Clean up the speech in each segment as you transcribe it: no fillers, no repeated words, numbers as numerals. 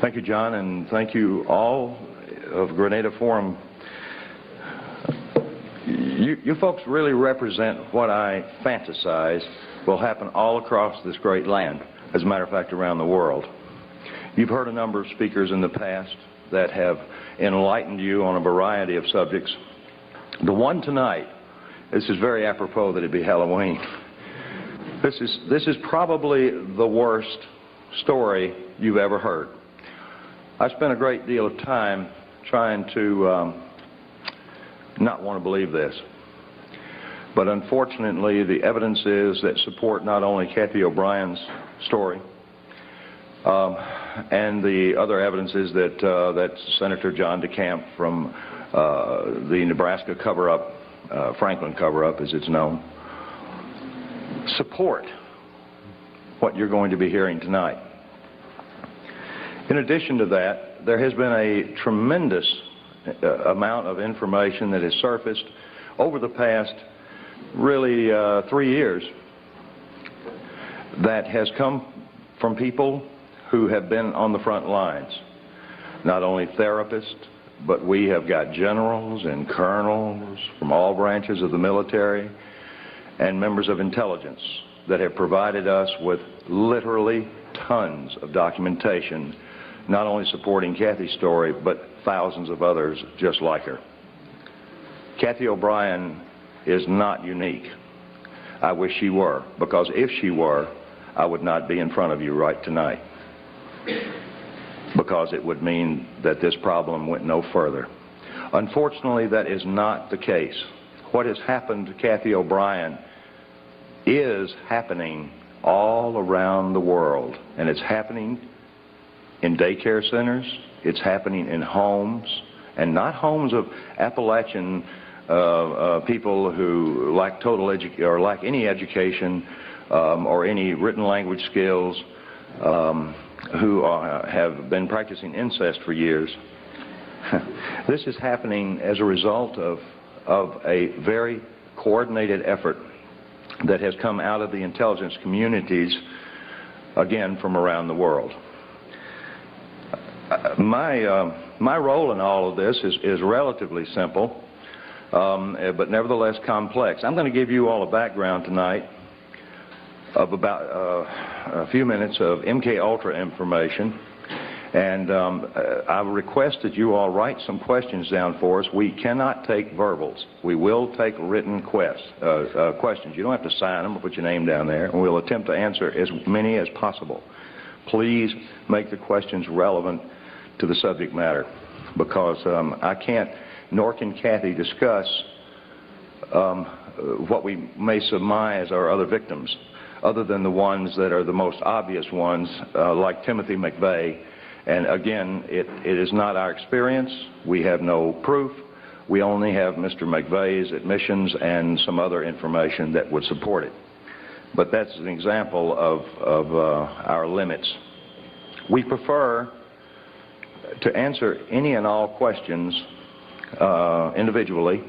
Thank you, John, and thank you all of Grenada Forum. You folks really represent what I fantasize will happen all across this great land, as a matter of fact, around the world. You've heard a number of speakers in the past that have enlightened you on a variety of subjects. The one tonight, this is very apropos that it be Halloween. This is probably the worst story you've ever heard. I spent a great deal of time trying to not want to believe this. But unfortunately, the evidence is that support not only Cathy O'Brien's story, and the other evidence is that that Senator John DeCamp from the Nebraska cover-up, Franklin cover-up as it's known, support what you're going to be hearing tonight. In addition to that, there has been a tremendous amount of information that has surfaced over the past really 3 years that has come from people who have been on the front lines. Not only therapists, but we have got generals and colonels from all branches of the military and members of intelligence that have provided us with literally tons of documentation, not only supporting Cathy's story, but thousands of others just like her. Cathy O'Brien is not unique. I wish she were, because if she were, I would not be in front of you right tonight, because it would mean that this problem went no further. Unfortunately, that is not the case. What has happened to Cathy O'Brien is happening all around the world, and it's happening in daycare centers, it's happening in homes, and not homes of Appalachian people who lack or lack any education or any written language skills, who have been practicing incest for years. This is happening as a result of a very coordinated effort that has come out of the intelligence communities, again, from around the world. My role in all of this is relatively simple, but nevertheless complex. I'm going to give you all a background tonight of about a few minutes of MK Ultra information, and I request that you all write some questions down for us. We cannot take verbals. We will take written questions. You don't have to sign them or put your name down there, and we'll attempt to answer as many as possible. Please make the questions relevant to the subject matter, because I can't, nor can Cathy, discuss what we may surmise are other victims, other than the ones that are the most obvious ones, like Timothy McVeigh. And again, it is not our experience. We have no proof. We only have Mr. McVeigh's admissions and some other information that would support it. But that's an example of our limits. We prefer to answer any and all questions individually,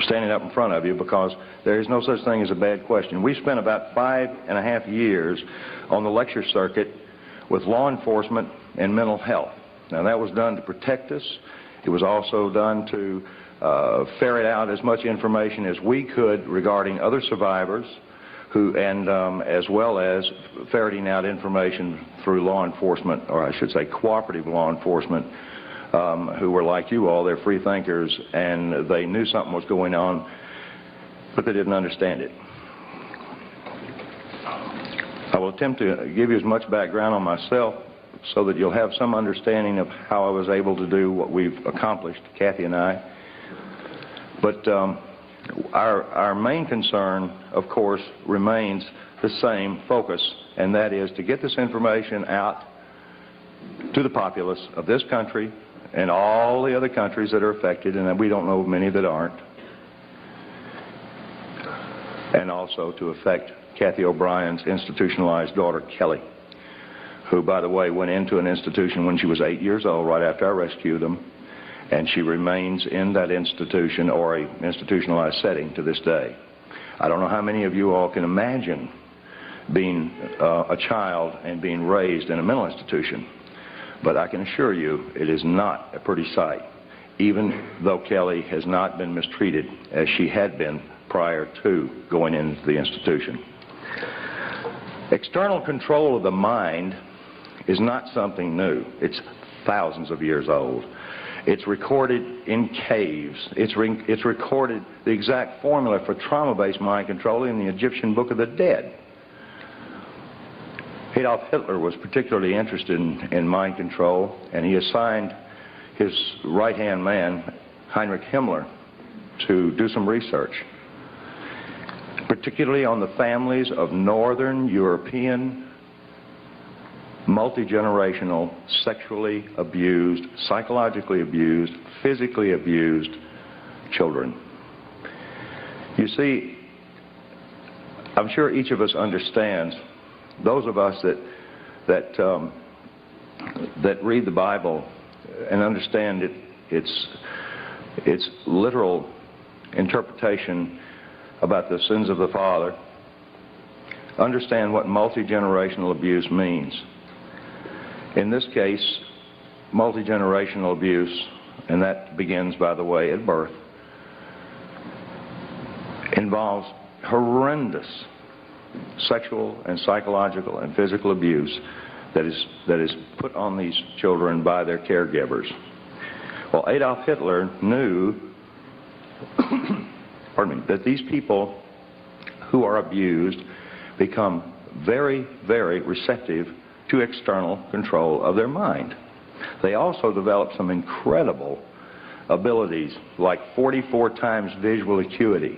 standing up in front of you, because there is no such thing as a bad question. We spent about 5.5 years on the lecture circuit with law enforcement and mental health. Now, that was done to protect us. It was also done to ferret out as much information as we could regarding other survivors, as well as ferreting out information through law enforcement, or I should say cooperative law enforcement, who were like you all. They're free thinkers, and they knew something was going on, but they didn't understand it. I will attempt to give you as much background on myself so that you'll have some understanding of how I was able to do what we've accomplished, Cathy and I. But our main concern, of course, remains the same focus, and that is to get this information out to the populace of this country and all the other countries that are affected, and we don't know of many that aren't, and also to affect Cathy O'Brien's institutionalized daughter, Kelly, who, by the way, went into an institution when she was 8 years old, right after I rescued them, and she remains in that institution or a institutionalized setting to this day. I don't know how many of you all can imagine being a child and being raised in a mental institution. But I can assure you it is not a pretty sight, even though Kelly has not been mistreated as she had been prior to going into the institution. External control of the mind is not something new. It's thousands of years old. It's recorded in caves. It's recorded the exact formula for trauma-based mind control in the Egyptian Book of the Dead. Adolf Hitler was particularly interested in mind control, and he assigned his right-hand man, Heinrich Himmler, to do some research, particularly on the families of Northern European multi-generational, sexually abused, psychologically abused, physically abused children. You see, I'm sure each of us understands, those of us that read the Bible and understand its literal interpretation about the sins of the father, understand what multi-generational abuse means. In this case, multi-generational abuse, and that begins, by the way, at birth, involves horrendous sexual and psychological and physical abuse that is put on these children by their caregivers. Well, Adolf Hitler knew that these people who are abused become very, very receptive to external control of their mind. They also develop some incredible abilities, like 44 times visual acuity.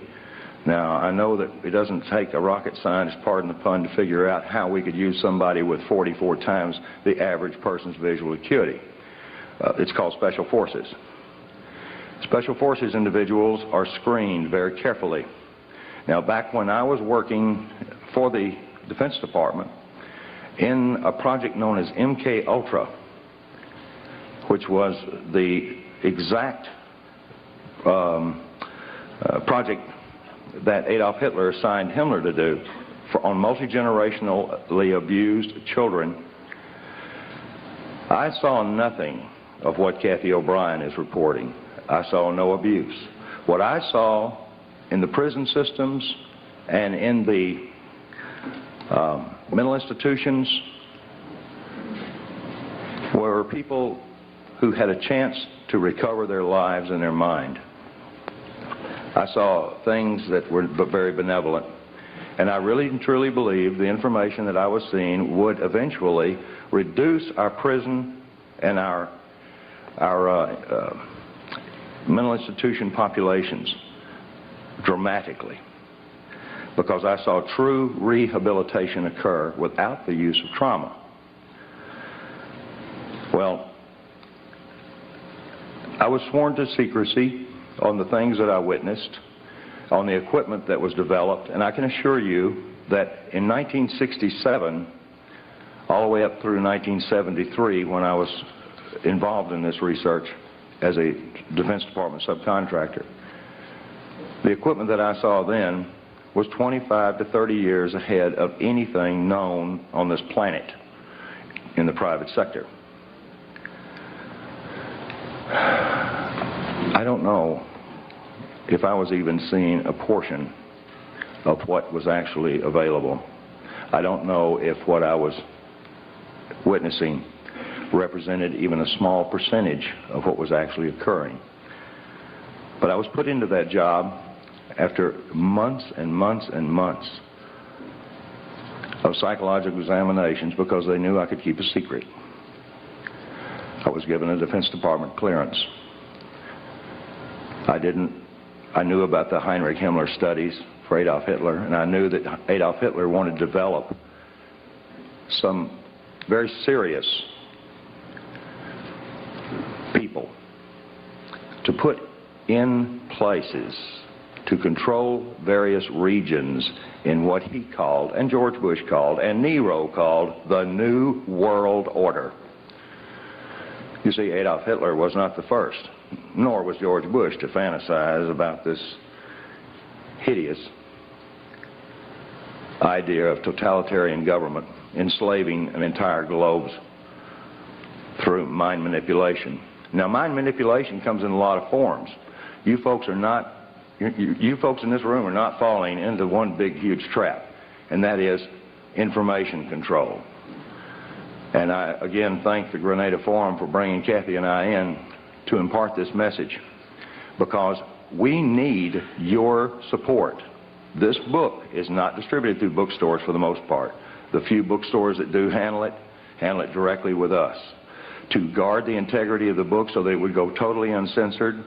Now, I know that it doesn't take a rocket scientist, pardon the pun, to figure out how we could use somebody with 44 times the average person's visual acuity. It's called special forces. Special forces individuals are screened very carefully. Now, back when I was working for the Defense Department in a project known as MK Ultra, which was the exact project that Adolf Hitler assigned Himmler to do on multi-generationally abused children, I saw nothing of what Cathy O'Brien is reporting. I saw no abuse. What I saw in the prison systems and in the mental institutions were people who had a chance to recover their lives and their mind. I saw things that were very benevolent, and I really and truly believe the information that I was seeing would eventually reduce our prison and our mental institution populations dramatically, because I saw true rehabilitation occur without the use of trauma. Well, I was sworn to secrecy on the things that I witnessed, on the equipment that was developed, and I can assure you that in 1967, all the way up through 1973, when I was involved in this research as a Defense Department subcontractor, the equipment that I saw then was 25 to 30 years ahead of anything known on this planet in the private sector. I don't know if I was even seeing a portion of what was actually available. I don't know if what I was witnessing represented even a small percentage of what was actually occurring. But I was put into that job after months and months and months of psychological examinations because they knew I could keep a secret. I was given a Defense Department clearance. I knew about the Heinrich Himmler studies for Adolf Hitler, and I knew that Adolf Hitler wanted to develop some very serious people to put in places to control various regions in what he called, and George Bush called, and Nero called, the New World Order. You see, Adolf Hitler was not the first, nor was George Bush, to fantasize about this hideous idea of totalitarian government enslaving an entire globe's through mind manipulation. Now, mind manipulation comes in a lot of forms. You folks are not, you folks in this room are not falling into one big, huge trap, and that is information control. And I, again, thank the Grenada Forum for bringing Cathy and I in to impart this message, because we need your support. This book is not distributed through bookstores for the most part. The few bookstores that do handle it directly with us. To guard the integrity of the book so that it would go totally uncensored,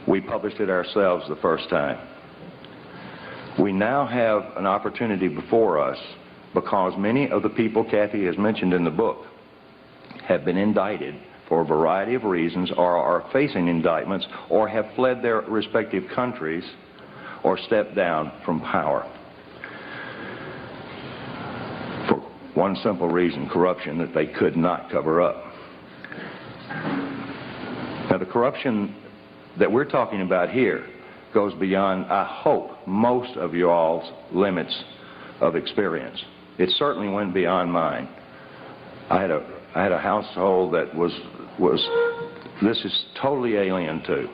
we published it ourselves the first time. We now have an opportunity before us because many of the people Cathy has mentioned in the book have been indicted for a variety of reasons, or are facing indictments, or have fled their respective countries, or stepped down from power. For one simple reason: corruption that they could not cover up. Now, the corruption that we're talking about here goes beyond, I hope, most of you all's limits of experience. It certainly went beyond mine. I had a household that was this is totally alien to.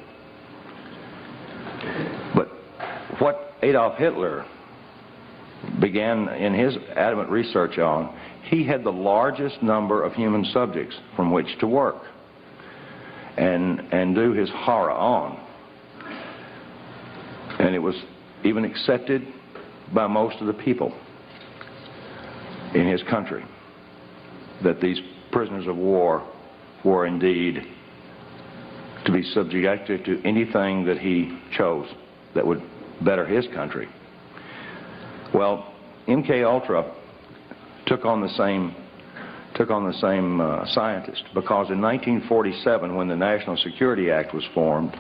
But what Adolf Hitler began in his adamant research on, he had the largest number of human subjects from which to work and do his horror on. And it was even accepted by most of the people in his country that these prisoners of war were indeed to be subjected to anything that he chose that would better his country. Well, MK Ultra took on the same scientist, because in 1947, when the National Security Act was formed,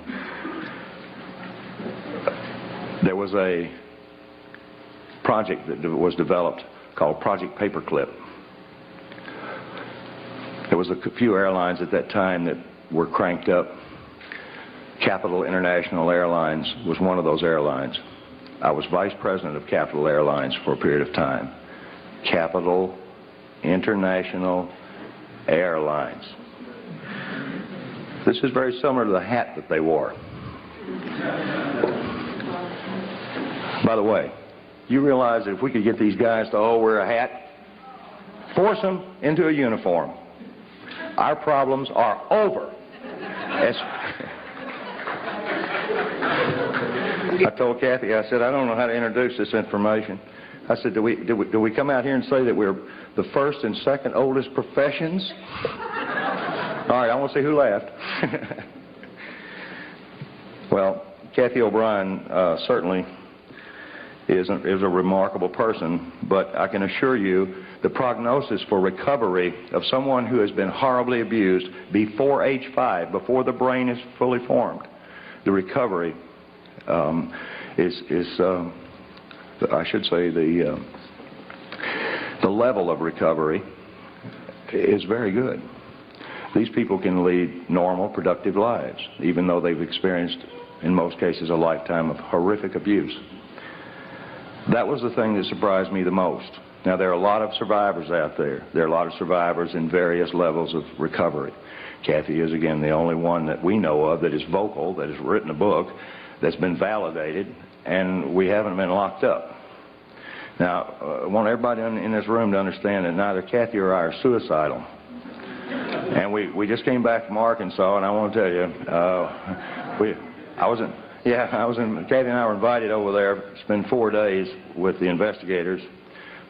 there was a project that was developed called Project Paperclip. There was a few airlines at that time that were cranked up. Capital International Airlines was one of those airlines. I was vice president of Capital Airlines for a period of time. Capital International Airlines. This is very similar to the hat that they wore. By the way, you realize that if we could get these guys to all wear a hat, force them into a uniform, our problems are over. I told Cathy, I said, I don't know how to introduce this information. I said, do we come out here and say that we're the first and second oldest professions? All right, I want to see who laughed. Well, Cathy O'Brien certainly is a remarkable person, but I can assure you the prognosis for recovery of someone who has been horribly abused before age 5, before the brain is fully formed, the recovery I should say the level of recovery is very good. These people can lead normal, productive lives, even though they've experienced, in most cases, a lifetime of horrific abuse. That was the thing that surprised me the most. Now, there are a lot of survivors out there. There are a lot of survivors in various levels of recovery. Cathy is, again, the only one that we know of that is vocal, that has written a book, that's been validated, and we haven't been locked up. Now, I want everybody in this room to understand that neither Cathy or I are suicidal. And we just came back from Arkansas, and I want to tell you, Cathy and I were invited over there to spend 4 days with the investigators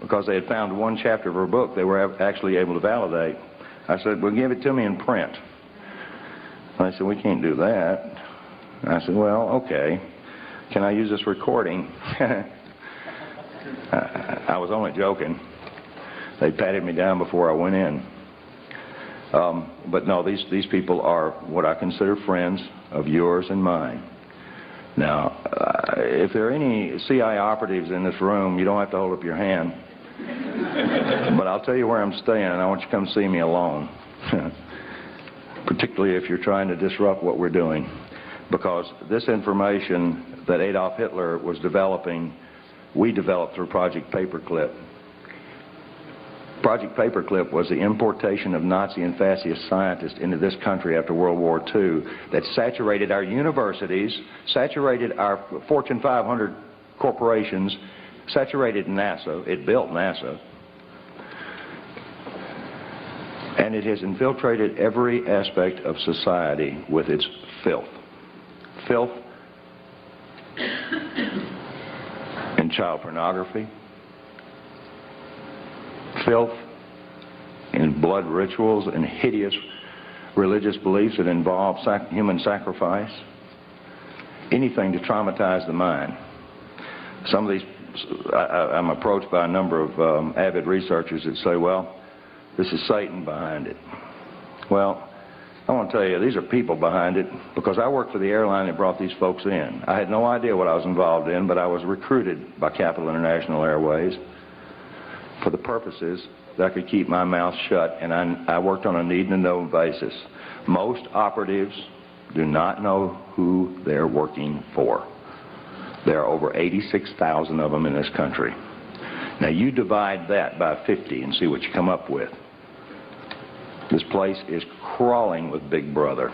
because they had found one chapter of her book they were actually able to validate. I said, well, give it to me in print. And they said, we can't do that. I said, well, okay. Can I use this recording? I was only joking. They patted me down before I went in. But no, these people are what I consider friends of yours and mine. Now, if there are any CIA operatives in this room, you don't have to hold up your hand. But I'll tell you where I'm staying, and I want you to come see me alone. Particularly if you're trying to disrupt what we're doing. Because this information that Adolf Hitler was developing, we developed through Project Paperclip. Project Paperclip was the importation of Nazi and fascist scientists into this country after World War II that saturated our universities, saturated our Fortune 500 corporations, saturated NASA. It built NASA. And it has infiltrated every aspect of society with its filth. Filth in child pornography, filth in blood rituals and hideous religious beliefs that involve human sacrifice, anything to traumatize the mind. Some of these, I'm approached by a number of avid researchers that say, well, this is Satan behind it. Well, I want to tell you, these are people behind it, because I worked for the airline that brought these folks in. I had no idea what I was involved in, but I was recruited by Capital International Airways for the purposes that I could keep my mouth shut, and I worked on a need-to-know basis. Most operatives do not know who they're working for. There are over 86,000 of them in this country. Now you divide that by 50 and see what you come up with. This place is crawling with Big Brother.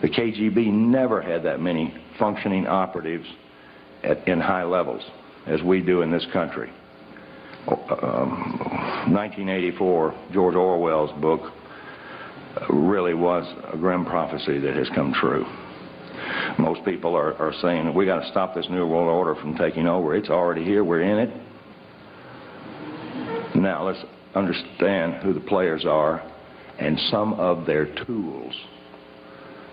The KGB never had that many functioning operatives in high levels as we do in this country. 1984, George Orwell's book, really was a grim prophecy that has come true. Most people are saying, we got to stop this New World Order from taking over. It's already here. We're in it. Now let's understand who the players are and some of their tools.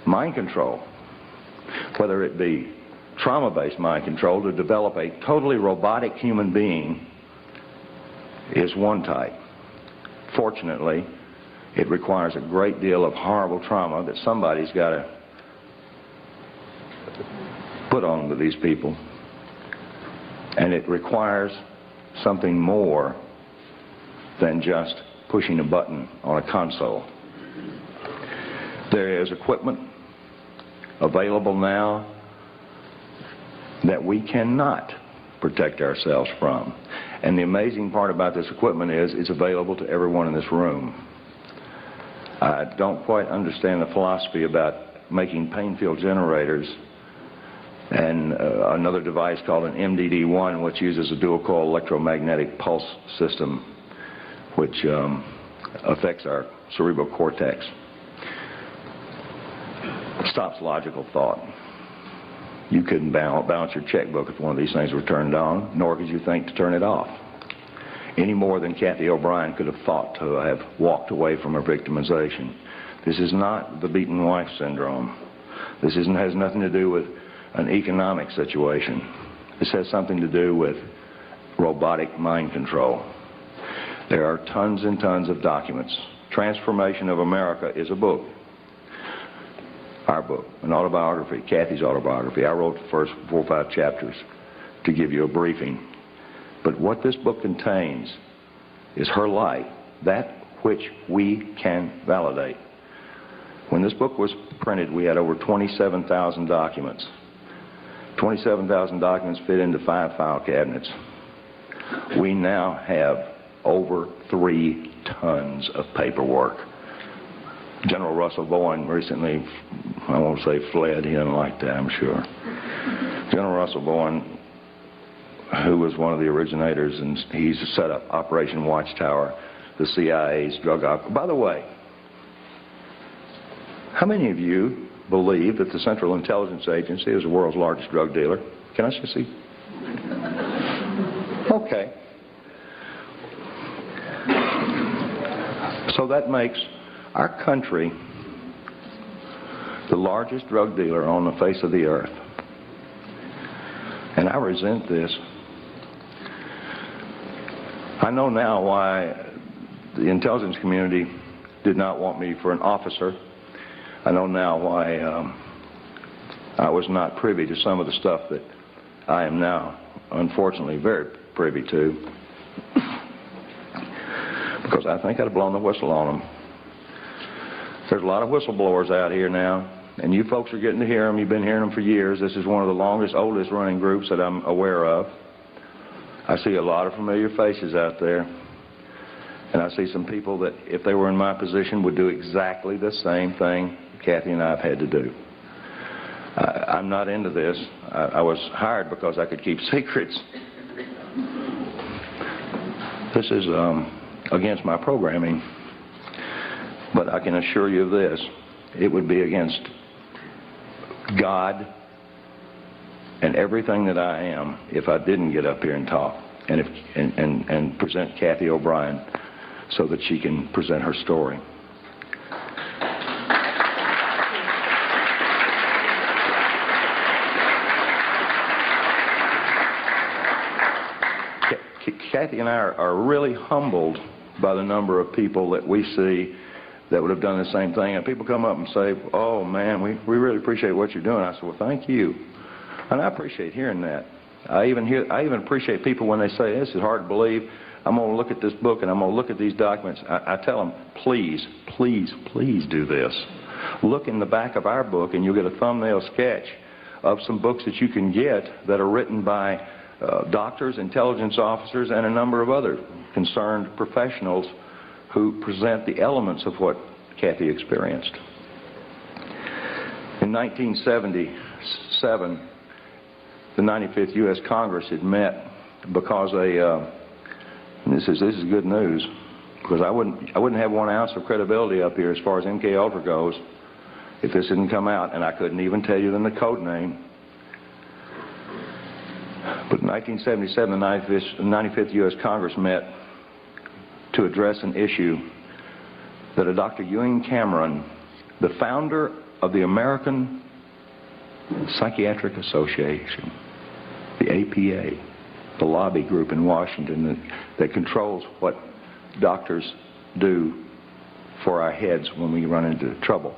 Mind control, whether it be trauma-based mind control to develop a totally robotic human being, is one type. Fortunately, it requires a great deal of horrible trauma that somebody's got to put on to these people. And it requires something more than just pushing a button on a console. There is equipment available now that we cannot protect ourselves from. And the amazing part about this equipment is it's available to everyone in this room. I don't quite understand the philosophy about making pain field generators and another device called an MDD-1, which uses a dual coil electromagnetic pulse system, which affects our cerebral cortex. Stops logical thought. You couldn't balance your checkbook if one of these things were turned on, nor could you think to turn it off. Any more than Cathy O'Brien could have thought to have walked away from her victimization. This is not the beaten wife syndrome. This has nothing to do with an economic situation. This has something to do with robotic mind control. There are tons and tons of documents. Tranceformation of America is a book. Our book, an autobiography, Cathy's autobiography. I wrote the first 4 or 5 chapters to give you a briefing. But what this book contains is her life, that which we can validate. When this book was printed, we had over 27,000 documents. 27,000 documents fit into 5 file cabinets. We now have over 3 tons of paperwork. General Russell Bowen recently, I won't say fled, he doesn't like that, I'm sure. General Russell Bowen, who was one of the originators, and he's set up Operation Watchtower, the CIA's drug op. By the way, how many of you believe that the Central Intelligence Agency is the world's largest drug dealer? Can I just see? Okay. So that makes our country the largest drug dealer on the face of the earth. And I resent this. I know now why the intelligence community did not want me for an officer. I know now why I was not privy to some of the stuff that I am now, unfortunately, very privy to. Because I think I'd have blown the whistle on them. There's a lot of whistleblowers out here now, and you folks are getting to hear them. You've been hearing them for years. This is one of the longest, oldest running groups that I'm aware of. I see a lot of familiar faces out there. And I see some people that, if they were in my position, would do exactly the same thing Cathy and I have had to do. I'm not into this. I was hired because I could keep secrets. This is against my programming. But I can assure you of this. It would be against God and everything that I am if I didn't get up here and talk and present Cathy O'Brien so that she can present her story. Cathy and I are really humbled by the number of people that we see that would have done the same thing. And people come up and say, oh man, we really appreciate what you're doing. I said, well, thank you. And I appreciate hearing that. I even appreciate people when they say, this is hard to believe. I'm going to look at this book and I'm going to look at these documents. I tell them, please, please, please do this. Look in the back of our book and you'll get a thumbnail sketch of some books that you can get that are written by doctors, intelligence officers, and a number of other concerned professionals who present the elements of what Cathy experienced. In 1977, the 95th U.S. Congress had met because this is good news, because I wouldn't have 1 ounce of credibility up here as far as MK Ultra goes if this didn't come out, and I couldn't even tell you the code name. But in 1977, the 95th U.S. Congress met to address an issue that a Dr. Ewing Cameron, the founder of the American Psychiatric Association, the APA, the lobby group in Washington that controls what doctors do for our heads when we run into trouble.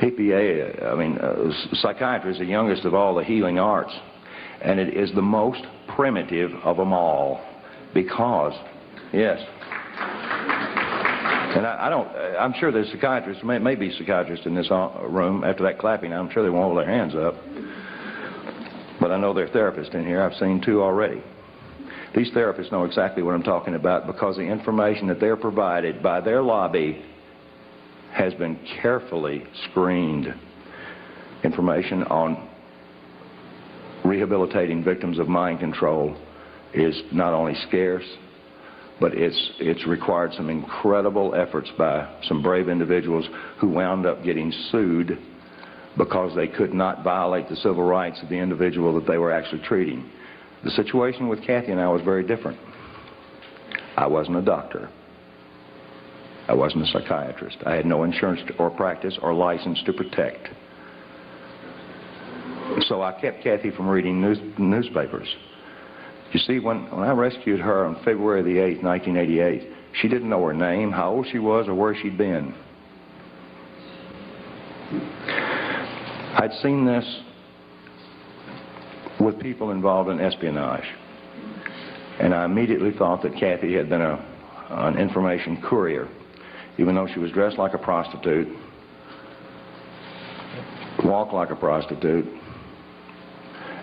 APA, psychiatry is the youngest of all the healing arts, and it is the most primitive of them all because, yes, and I'm sure there's psychiatrists, may be psychiatrists in this room after that clapping. I'm sure they won't hold their hands up. But I know there are therapists in here. I've seen 2 already. These therapists know exactly what I'm talking about because the information that they're provided by their lobby has been carefully screened. Information on rehabilitating victims of mind control is not only scarce, but it's required some incredible efforts by some brave individuals who wound up getting sued because they could not violate the civil rights of the individual that they were actually treating. The situation with Cathy and I was very different. I wasn't a doctor. I wasn't a psychiatrist. I had no insurance or practice or license to protect. So I kept Cathy from reading newspapers. You see, when I rescued her on February the 8th, 1988, she didn't know her name, how old she was, or where she'd been. I'd seen this with people involved in espionage, and I immediately thought that Cathy had been an information courier, even though she was dressed like a prostitute, walked like a prostitute,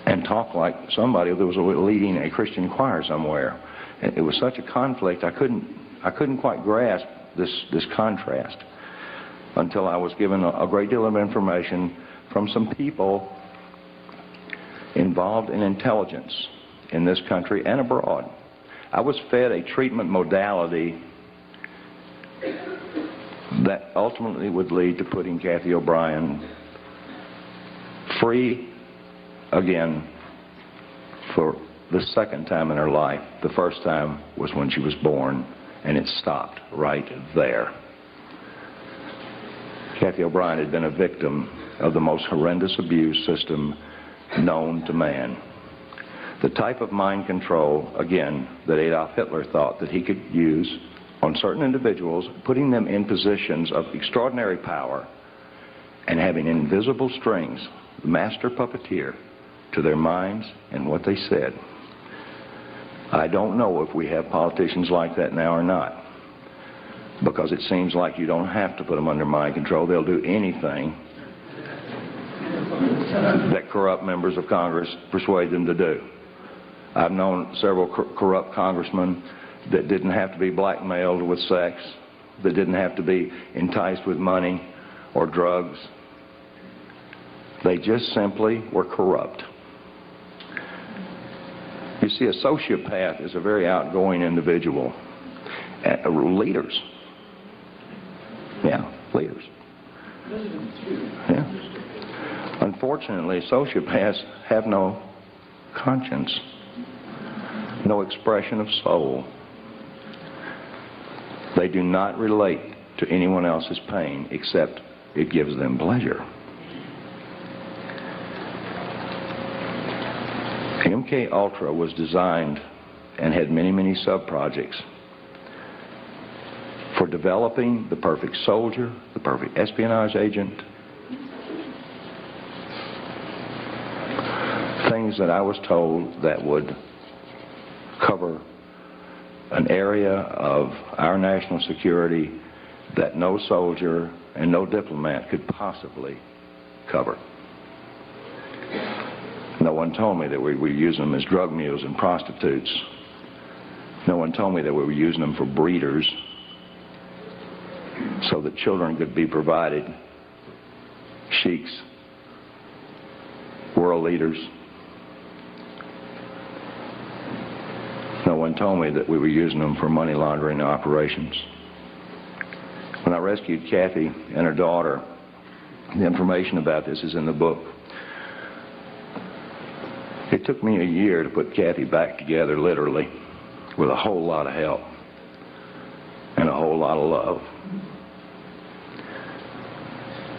and talked like somebody that was leading a Christian choir somewhere. And it was such a conflict, I couldn't quite grasp this contrast until I was given a great deal of information from some people involved in intelligence in this country and abroad. I was fed a treatment modality that ultimately would lead to putting Cathy O'Brien free again for the second time in her life. The first time was when she was born, and it stopped right there. Cathy O'Brien had been a victim of the most horrendous abuse system known to man. The type of mind control, again, that Adolf Hitler thought that he could use on certain individuals, putting them in positions of extraordinary power and having invisible strings, the master puppeteer, to their minds and what they said. I don't know if we have politicians like that now or not, because it seems like you don't have to put them under mind control. They'll do anything that corrupt members of Congress persuade them to do. I've known several corrupt congressmen that didn't have to be blackmailed with sex, that didn't have to be enticed with money or drugs. They just simply were corrupt. You see, a sociopath is a very outgoing individual. Leaders. Yeah, leaders. Yeah. Unfortunately, sociopaths have no conscience, no expression of soul. They do not relate to anyone else's pain except it gives them pleasure. MK Ultra was designed and had many, many sub-projects for developing the perfect soldier, the perfect espionage agent, things that I was told that would cover an area of our national security that no soldier and no diplomat could possibly cover. No one told me that we were using them as drug mules and prostitutes. No one told me that we were using them for breeders so that children could be provided sheiks, world leaders. No one told me that we were using them for money laundering operations. When I rescued Cathy and her daughter, the information about this is in the book. It took me a year to put Cathy back together, literally, with a whole lot of help and a whole lot of love.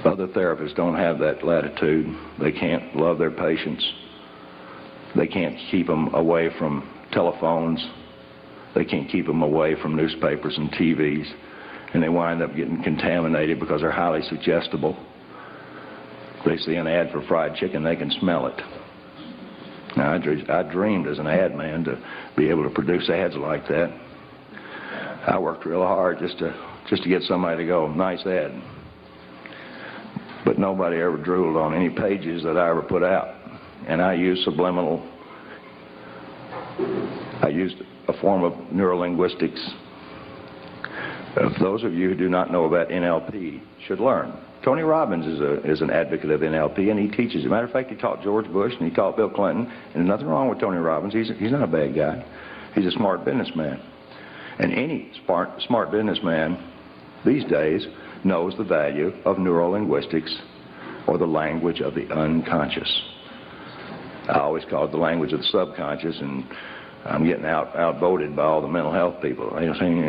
Other therapists don't have that latitude. They can't love their patients. They can't keep them away from telephones. They can't keep them away from newspapers and TVs. And they wind up getting contaminated because they're highly suggestible. They see an ad for fried chicken, they can smell it. Now, I dreamed as an ad man to be able to produce ads like that. I worked real hard just to get somebody to go, nice ad. But nobody ever drooled on any pages that I ever put out. And I used subliminal. I used a form of neurolinguistics. Those of you who do not know about NLP should learn. Tony Robbins is an advocate of NLP, and he teaches. As a matter of fact, he taught George Bush and he taught Bill Clinton. And there's nothing wrong with Tony Robbins. He's not a bad guy. He's a smart businessman. And any smart businessman these days knows the value of neurolinguistics, or the language of the unconscious. I always call it the language of the subconscious, and I'm getting outvoted by all the mental health people. They're saying,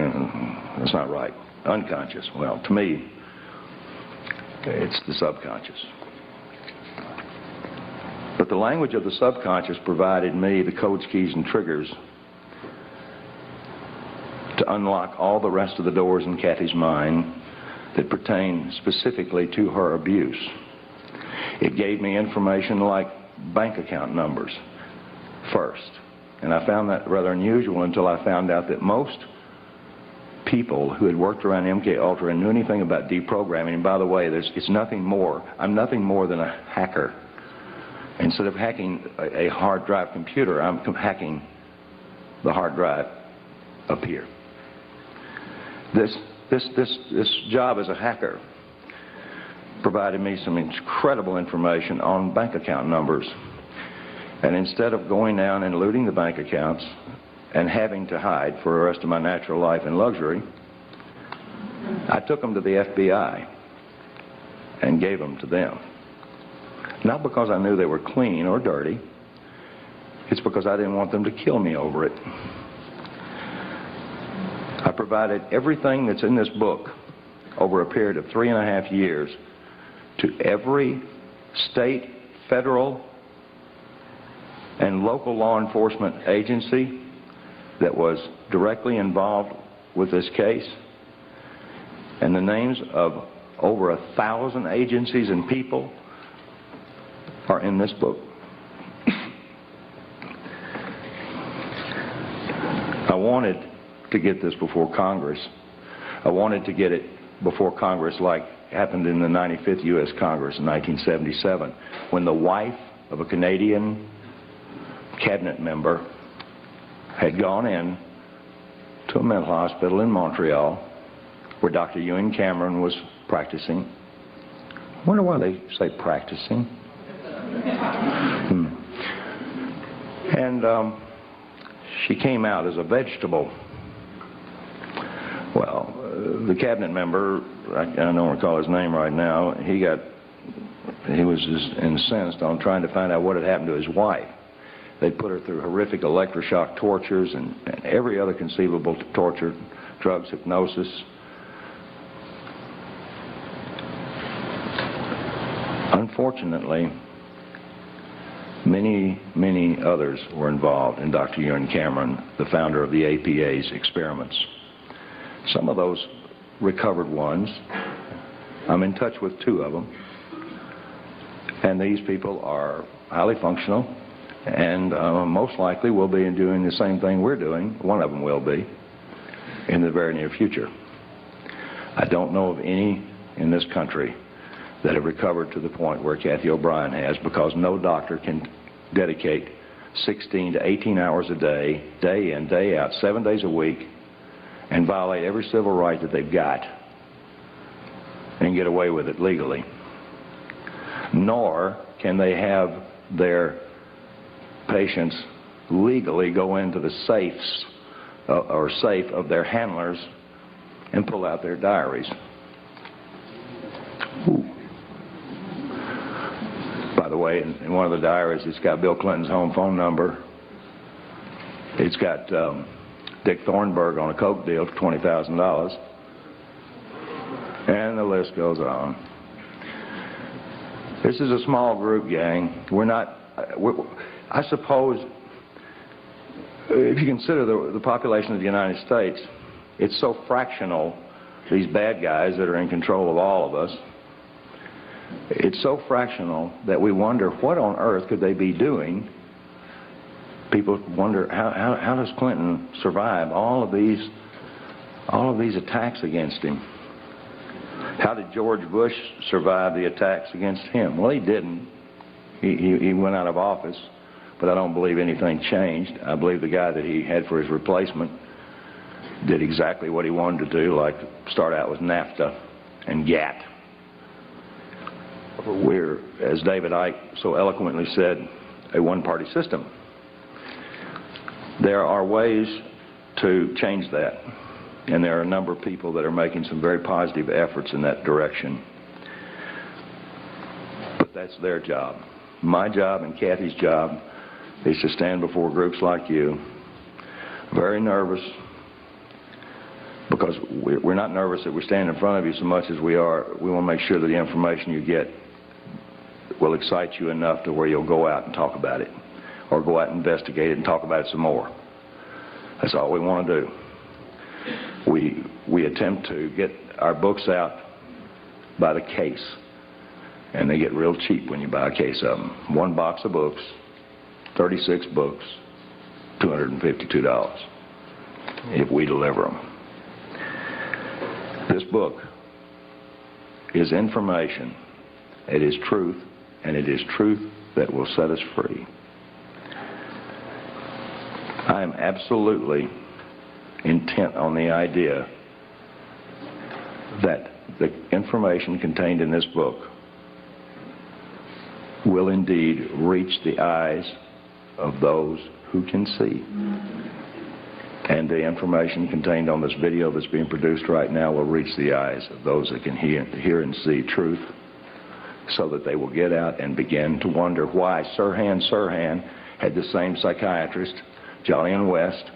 that's not right. Unconscious. Well, to me, it's the subconscious. But the language of the subconscious provided me the codes, keys, and triggers to unlock all the rest of the doors in Cathy's mind that pertain specifically to her abuse. It gave me information like bank account numbers first. And I found that rather unusual until I found out that most people who had worked around MK Ultra and knew anything about deprogramming, and by the way, it's nothing more. I'm nothing more than a hacker. Instead of hacking a hard drive computer, I'm hacking the hard drive up here. This job as a hacker provided me some incredible information on bank account numbers. And instead of going down and looting the bank accounts and having to hide for the rest of my natural life in luxury, I took them to the FBI and gave them to them. Not because I knew they were clean or dirty. It's because I didn't want them to kill me over it. I provided everything that's in this book over a period of 3.5 years to every state, federal, and local law enforcement agency that was directly involved with this case. And the names of over 1,000 agencies and people are in this book. I wanted to get this before Congress. I wanted to get it before Congress like happened in the 95th U.S. Congress in 1977, when the wife of a Canadian cabinet member had gone in to a mental hospital in Montreal where Dr. Ewan Cameron was practicing. I wonder why they say practicing. And she came out as a vegetable. Well, the cabinet member, I don't recall his name right now, he was just incensed on trying to find out what had happened to his wife. They put her through horrific electroshock tortures and every other conceivable torture, drugs, hypnosis. Unfortunately, many others were involved in Dr. Ewan Cameron, the founder of the APA's experiments. Some of those recovered ones, I'm in touch with 2 of them, and these people are highly functional and most likely will be doing the same thing we're doing. One of them will be in the very near future. I don't know of any in this country that have recovered to the point where Cathy O'Brien has, because no doctor can dedicate 16 to 18 hours a day, day in, day out, 7 days a week, and violate every civil right that they've got and get away with it legally. Nor can they have their patients legally go into the safes or safe of their handlers and pull out their diaries. Ooh. By the way, in one of the diaries, it's got Bill Clinton's home phone number. It's got Dick Thornburg on a coke deal for $20,000. And the list goes on. This is a small group, gang. I suppose, if you consider the population of the United States, it's so fractional, these bad guys that are in control of all of us, it's so fractional that we wonder what on earth could they be doing. People wonder how does Clinton survive all of these attacks against him? How did George Bush survive the attacks against him? Well, he didn't. He went out of office, but I don't believe anything changed. I believe the guy that he had for his replacement did exactly what he wanted to do, like start out with NAFTA and GATT. We're, as David Icke so eloquently said, a one-party system. There are ways to change that, and there are a number of people that are making some very positive efforts in that direction. But that's their job. My job and Cathy's job is to stand before groups like you, very nervous, because we're not nervous that we stand in front of you so much as we want to make sure that the information you get will excite you enough to where you'll go out and talk about it, or go out and investigate it and talk about it some more. That's all we want to do. We attempt to get our books out by the case, and they get real cheap when you buy a case of them. One box of books, 36 books, $252 if we deliver them. This book is information. It is truth, and it is truth that will set us free. I am absolutely intent on the idea that the information contained in this book will indeed reach the eyes of those who can see. And the information contained on this video that's being produced right now will reach the eyes of those that can hear and see truth, so that they will get out and begin to wonder why Sirhan had the same psychiatrist, Jolyon West,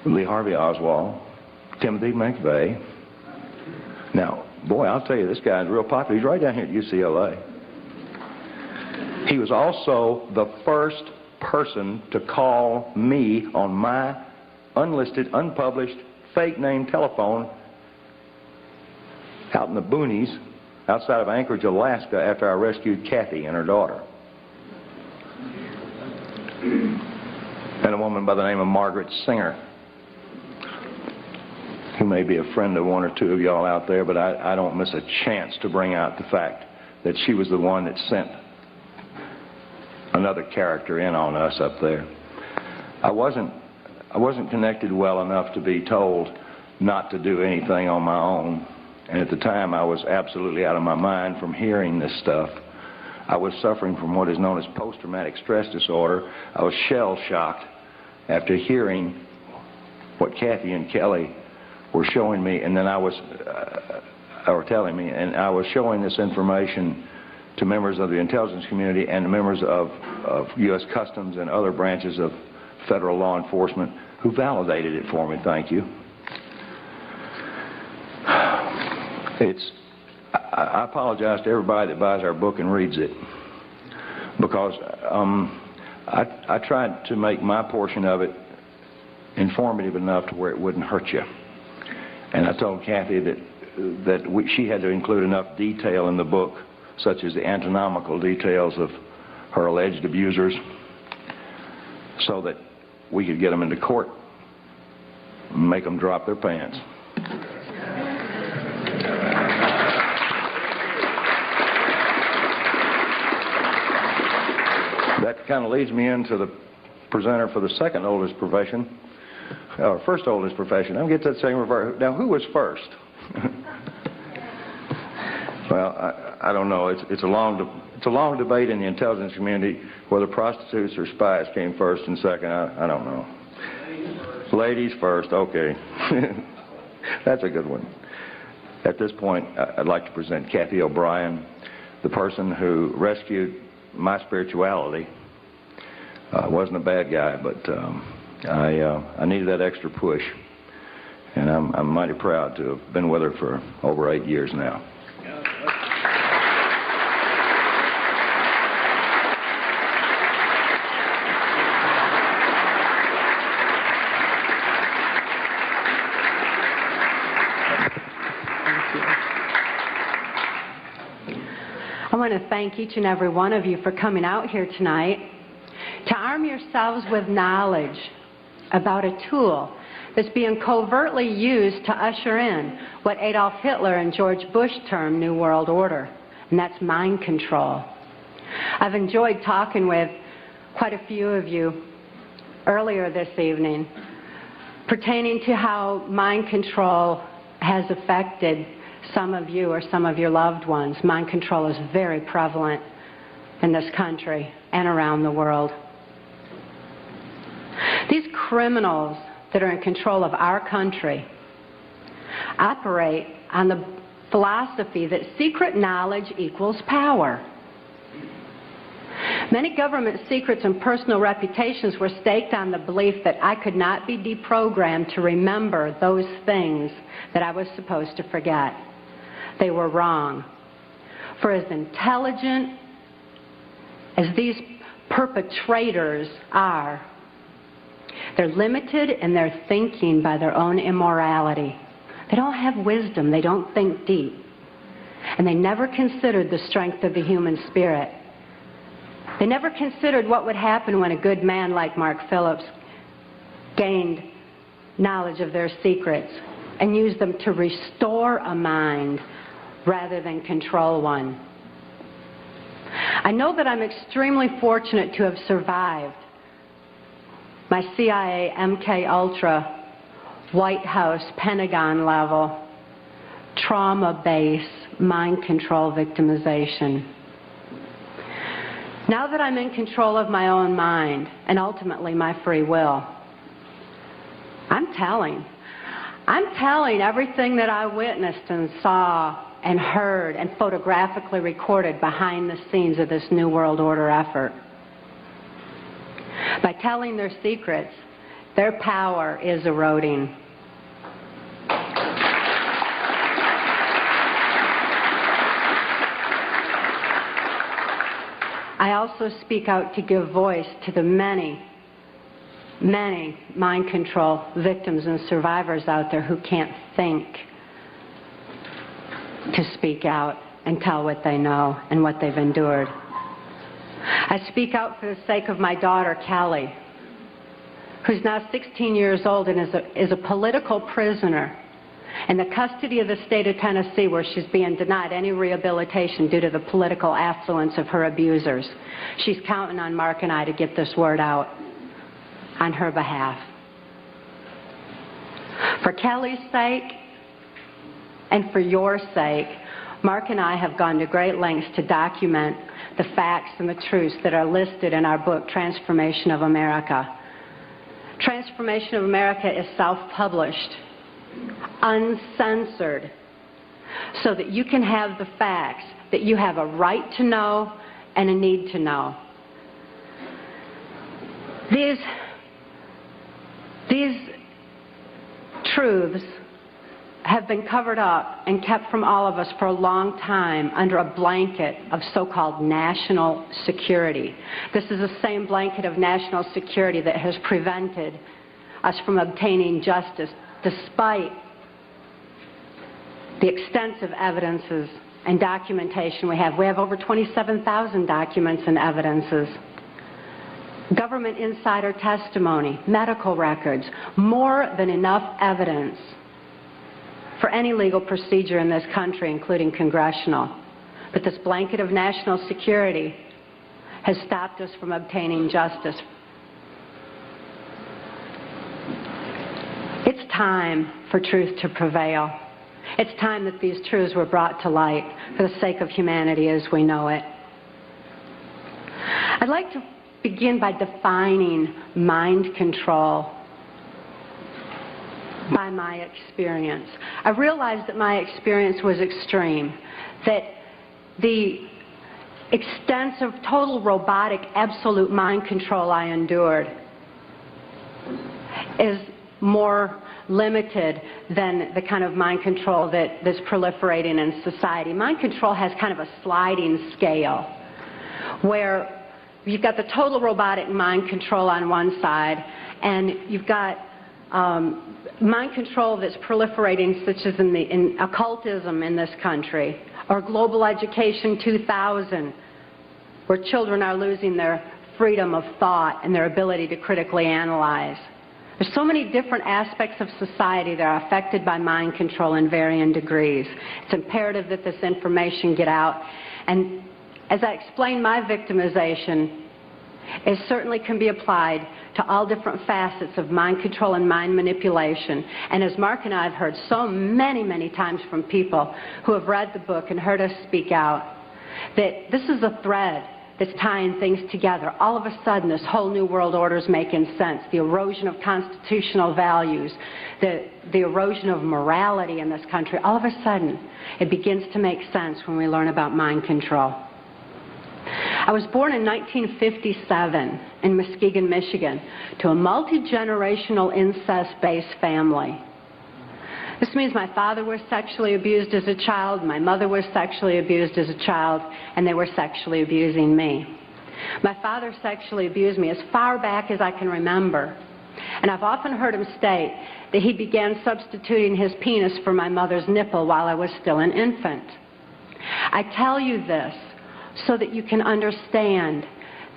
Lee Harvey Oswald, Timothy McVeigh. Now, boy, I'll tell you, this guy's real popular. He's right down here at UCLA. He was also the first person to call me on my unlisted, unpublished, fake name telephone out in the boonies outside of Anchorage, Alaska, after I rescued Cathy and her daughter. And a woman by the name of Margaret Singer, who may be a friend of one or two of y'all out there, but I don't miss a chance to bring out the fact that she was the one that sent another character in on us up there. I wasn't I wasn't connected well enough to be told not to do anything on my own. And at the time, I was absolutely out of my mind from hearing this stuff. I was suffering from what is known as post-traumatic stress disorder. I was shell-shocked after hearing what Cathy and Kelly were showing me, and then or telling me, and I was showing this information to members of the intelligence community and members of U.S. Customs and other branches of federal law enforcement who validated it for me. Thank you. I apologize to everybody that buys our book and reads it, because I tried to make my portion of it informative enough to where it wouldn't hurt you. And I told Cathy that she had to include enough detail in the book, such as the anatomical details of her alleged abusers, so that we could get them into court and make them drop their pants. That kind of leads me into the presenter for the second oldest profession, or first oldest profession. I'm going to get to that second reverse. Now, who was first? Well, I don't know. It's a long debate in the intelligence community whether prostitutes or spies came first and second. I don't know. Ladies first. Okay. That's a good one. At this point, I'd like to present Cathy O'Brien, the person who rescued my spirituality. I wasn't a bad guy, but I needed that extra push, and I'm mighty proud to have been with her for over 8 years now. I want to thank each and every one of you for coming out here tonight to arm yourselves with knowledge about a tool that's being covertly used to usher in what Adolf Hitler and George Bush termed New World Order, and that's mind control. I've enjoyed talking with quite a few of you earlier this evening pertaining to how mind control has affected some of you or some of your loved ones. Mind control is very prevalent in this country and around the world. These criminals that are in control of our country operate on the philosophy that secret knowledge equals power. Many government secrets and personal reputations were staked on the belief that I could not be deprogrammed to remember those things that I was supposed to forget. They were wrong. For as intelligent as these perpetrators are, they're limited in their thinking by their own immorality. They don't have wisdom. They don't think deep. And they never considered the strength of the human spirit. They never considered what would happen when a good man like Mark Phillips gained knowledge of their secrets and used them to restore a mind rather than control one. I know that I'm extremely fortunate to have survived my CIA, MK Ultra, White House, Pentagon level, trauma base, mind control victimization. Now that I'm in control of my own mind and ultimately my free will, I'm telling everything that I witnessed and saw and heard and photographically recorded behind the scenes of this New World Order effort. By telling their secrets, their power is eroding. I also speak out to give voice to the many mind control victims and survivors out there who can't think to speak out and tell what they know and what they've endured. I speak out for the sake of my daughter, Kelly, who's now 16 years old and is a political prisoner in the custody of the state of Tennessee, where she's being denied any rehabilitation due to the political affluence of her abusers. She's counting on Mark and I to get this word out on her behalf. For Kelly's sake and for your sake, Mark and I have gone to great lengths to document the facts and the truths that are listed in our book, Transformation of America. Transformation of America is self-published, uncensored, so that you can have the facts that you have a right to know and a need to know. These truths have been covered up and kept from all of us for a long time under a blanket of so-called national security. This is the same blanket of national security that has prevented us from obtaining justice despite the extensive evidences and documentation we have. We have over 27,000 documents and evidences. Government insider testimony, medical records, more than enough evidence for any legal procedure in this country, including congressional. But this blanket of national security has stopped us from obtaining justice. It's time for truth to prevail. It's time that these truths were brought to light for the sake of humanity as we know it. I'd like to begin by defining mind control by my experience. I realized that my experience was extreme, that the extensive, total robotic, absolute mind control I endured is more limited than the kind of mind control that's proliferating in society. Mind control has kind of a sliding scale where you've got the total robotic mind control on one side, and you've got mind control that's proliferating, such as in occultism in this country, or global education 2000, where children are losing their freedom of thought and their ability to critically analyze. There's so many different aspects of society that are affected by mind control in varying degrees. It's imperative that this information get out. And as I explained, my victimization, it certainly can be applied to all different facets of mind control and mind manipulation. And as Mark and I have heard so many, many times from people who have read the book and heard us speak out, that this is a thread that's tying things together. All of a sudden, this whole new world order is making sense. The erosion of constitutional values, the erosion of morality in this country, all of a sudden, it begins to make sense when we learn about mind control. I was born in 1957 in Muskegon, Michigan, to a multi-generational incest-based family. This means my father was sexually abused as a child, my mother was sexually abused as a child, and they were sexually abusing me. My father sexually abused me as far back as I can remember, and I've often heard him state that he began substituting his penis for my mother's nipple while I was still an infant. I tell you this so that you can understand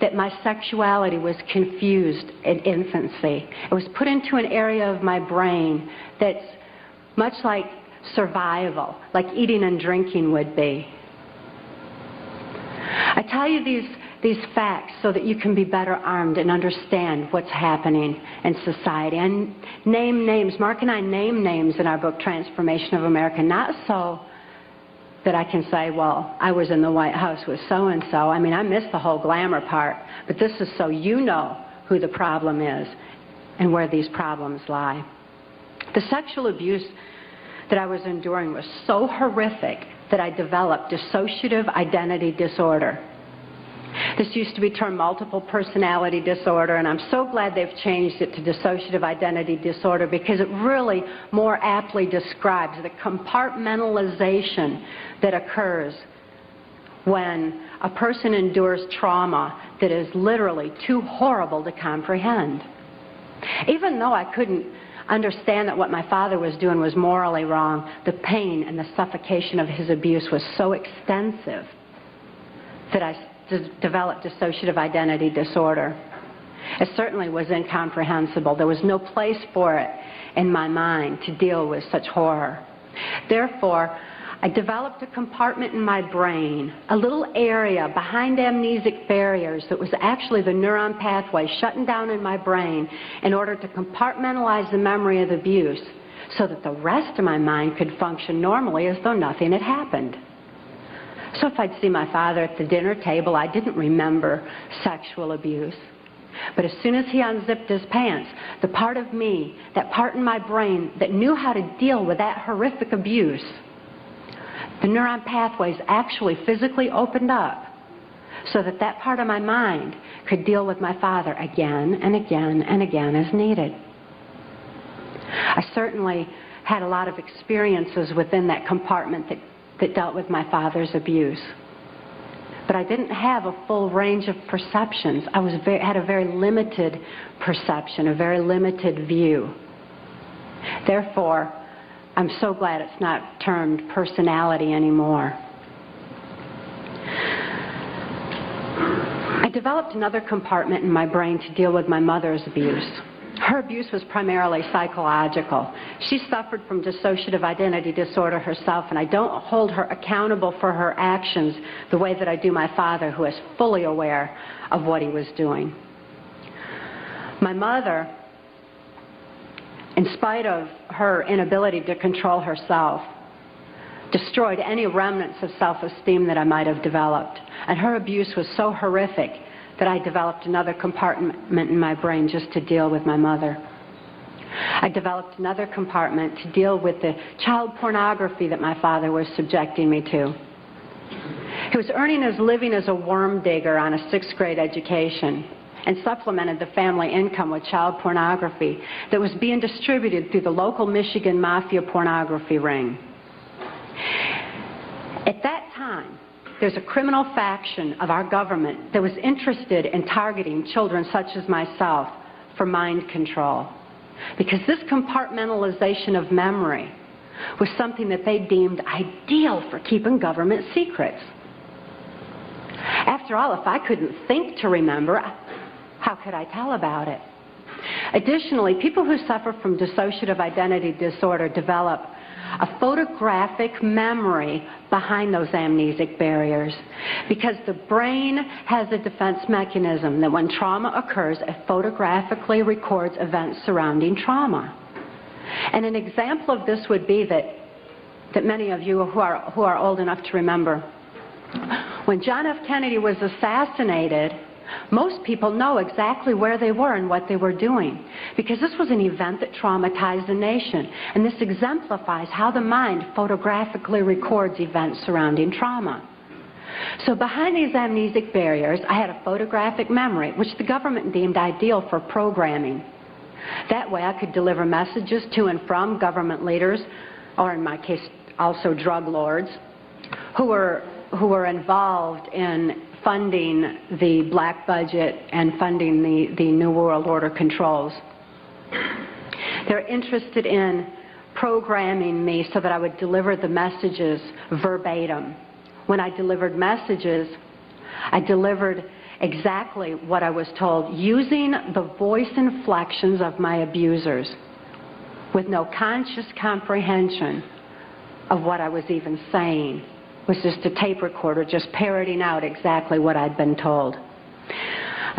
that my sexuality was confused in infancy. It was put into an area of my brain that's much like survival, like eating and drinking would be. I tell you these facts so that you can be better armed and understand what's happening in society. And name names. Mark and I name names in our book, Transformation of America, not so that I can say, well, I was in the White House with so-and-so. I mean, I missed the whole glamour part. But this is so you know who the problem is and where these problems lie. The sexual abuse that I was enduring was so horrific that I developed dissociative identity disorder. This used to be termed multiple personality disorder, and I'm so glad they've changed it to dissociative identity disorder because it really more aptly describes the compartmentalization that occurs when a person endures trauma that is literally too horrible to comprehend. Even though I couldn't understand that what my father was doing was morally wrong, the pain and the suffocation of his abuse was so extensive that I developed dissociative identity disorder. It certainly was incomprehensible. There was no place for it in my mind to deal with such horror. Therefore, I developed a compartment in my brain, a little area behind amnesic barriers that was actually the neuron pathway shutting down in my brain in order to compartmentalize the memory of the abuse so that the rest of my mind could function normally as though nothing had happened. So if I'd see my father at the dinner table, I didn't remember sexual abuse. But as soon as he unzipped his pants, the part of me, that part in my brain that knew how to deal with that horrific abuse, the neuron pathways actually physically opened up so that that part of my mind could deal with my father again and again and again as needed. I certainly had a lot of experiences within that compartment that dealt with my father's abuse. But I didn't have a full range of perceptions. I had a very limited perception, a very limited view. Therefore, I'm so glad it's not termed personality anymore. I developed another compartment in my brain to deal with my mother's abuse. Her abuse was primarily psychological. She suffered from dissociative identity disorder herself, and I don't hold her accountable for her actions the way that I do my father, who is fully aware of what he was doing. My mother, in spite of her inability to control herself, destroyed any remnants of self-esteem that I might have developed. And her abuse was so horrific that I developed another compartment in my brain just to deal with my mother. I developed another compartment to deal with the child pornography that my father was subjecting me to. He was earning his living as a worm digger on a 6th grade education and supplemented the family income with child pornography that was being distributed through the local Michigan mafia pornography ring. At that time, there's a criminal faction of our government that was interested in targeting children such as myself for mind control, because this compartmentalization of memory was something that they deemed ideal for keeping government secrets. After all, if I couldn't think to remember, how could I tell about it? Additionally, people who suffer from dissociative identity disorder develop a photographic memory behind those amnesic barriers, because the brain has a defense mechanism that when trauma occurs, it photographically records events surrounding trauma. And an example of this would be that many of you who are old enough to remember, when John F. Kennedy was assassinated, most people know exactly where they were and what they were doing, because this was an event that traumatized the nation. And this exemplifies how the mind photographically records events surrounding trauma. So behind these amnesic barriers, I had a photographic memory, which the government deemed ideal for programming. That way I could deliver messages to and from government leaders, or in my case, also drug lords, who were involved in funding the black budget and funding the New World Order controls. They're interested in programming me so that I would deliver the messages verbatim. When I delivered messages, I delivered exactly what I was told, using the voice inflections of my abusers, with no conscious comprehension of what I was even saying. It was just a tape recorder just parroting out exactly what I'd been told.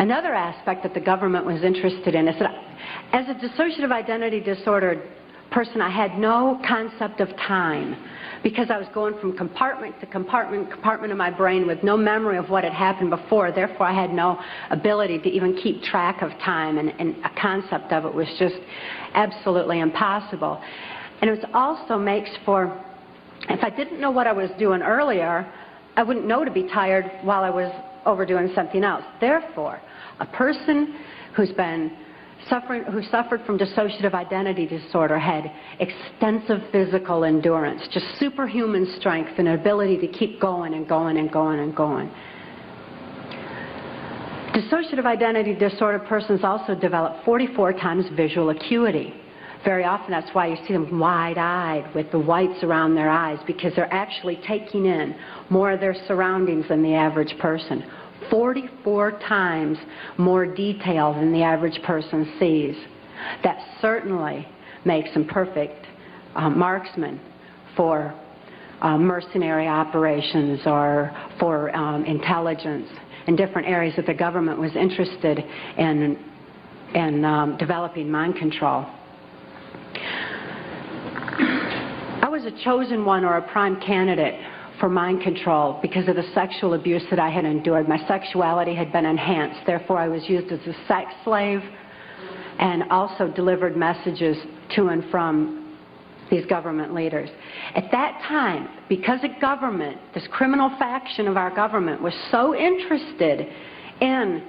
Another aspect that the government was interested in is that as a dissociative identity disordered person, I had no concept of time, because I was going from compartment to compartment of my brain with no memory of what had happened before. Therefore, I had no ability to even keep track of time, and a concept of it was just absolutely impossible. And it also makes for, if I didn't know what I was doing earlier, I wouldn't know to be tired while I was overdoing something else. Therefore, a person who suffered from dissociative identity disorder had extensive physical endurance, just superhuman strength and ability to keep going and going and going and going. Dissociative identity disorder persons also develop 44 times visual acuity. Very often that's why you see them wide-eyed with the whites around their eyes, because they're actually taking in more of their surroundings than the average person. 44 times more detail than the average person sees. That certainly makes them perfect marksmen for mercenary operations or for intelligence in different areas that the government was interested in developing mind control. a chosen one or a prime candidate for mind control because of the sexual abuse that I had endured. My sexuality had been enhanced. Therefore, I was used as a sex slave and also delivered messages to and from these government leaders. At that time, because a government, this criminal faction of our government, was so interested in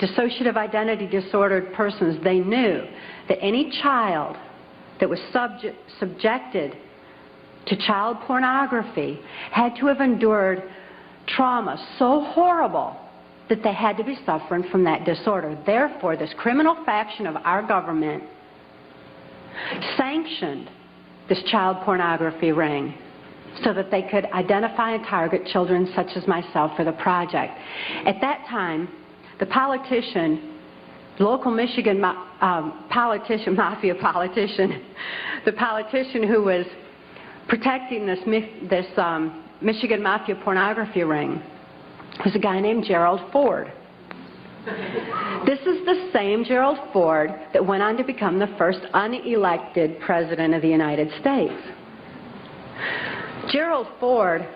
dissociative identity disordered persons, they knew that any child that was subjected to child pornography had to have endured trauma so horrible that they had to be suffering from that disorder. Therefore, this criminal faction of our government sanctioned this child pornography ring so that they could identify and target children such as myself for the project. At that time, the politician, local Michigan mafia politician, the politician who was protecting this Michigan mafia pornography ring was a guy named Gerald Ford. This is the same Gerald Ford that went on to become the first unelected president of the United States. Gerald Ford,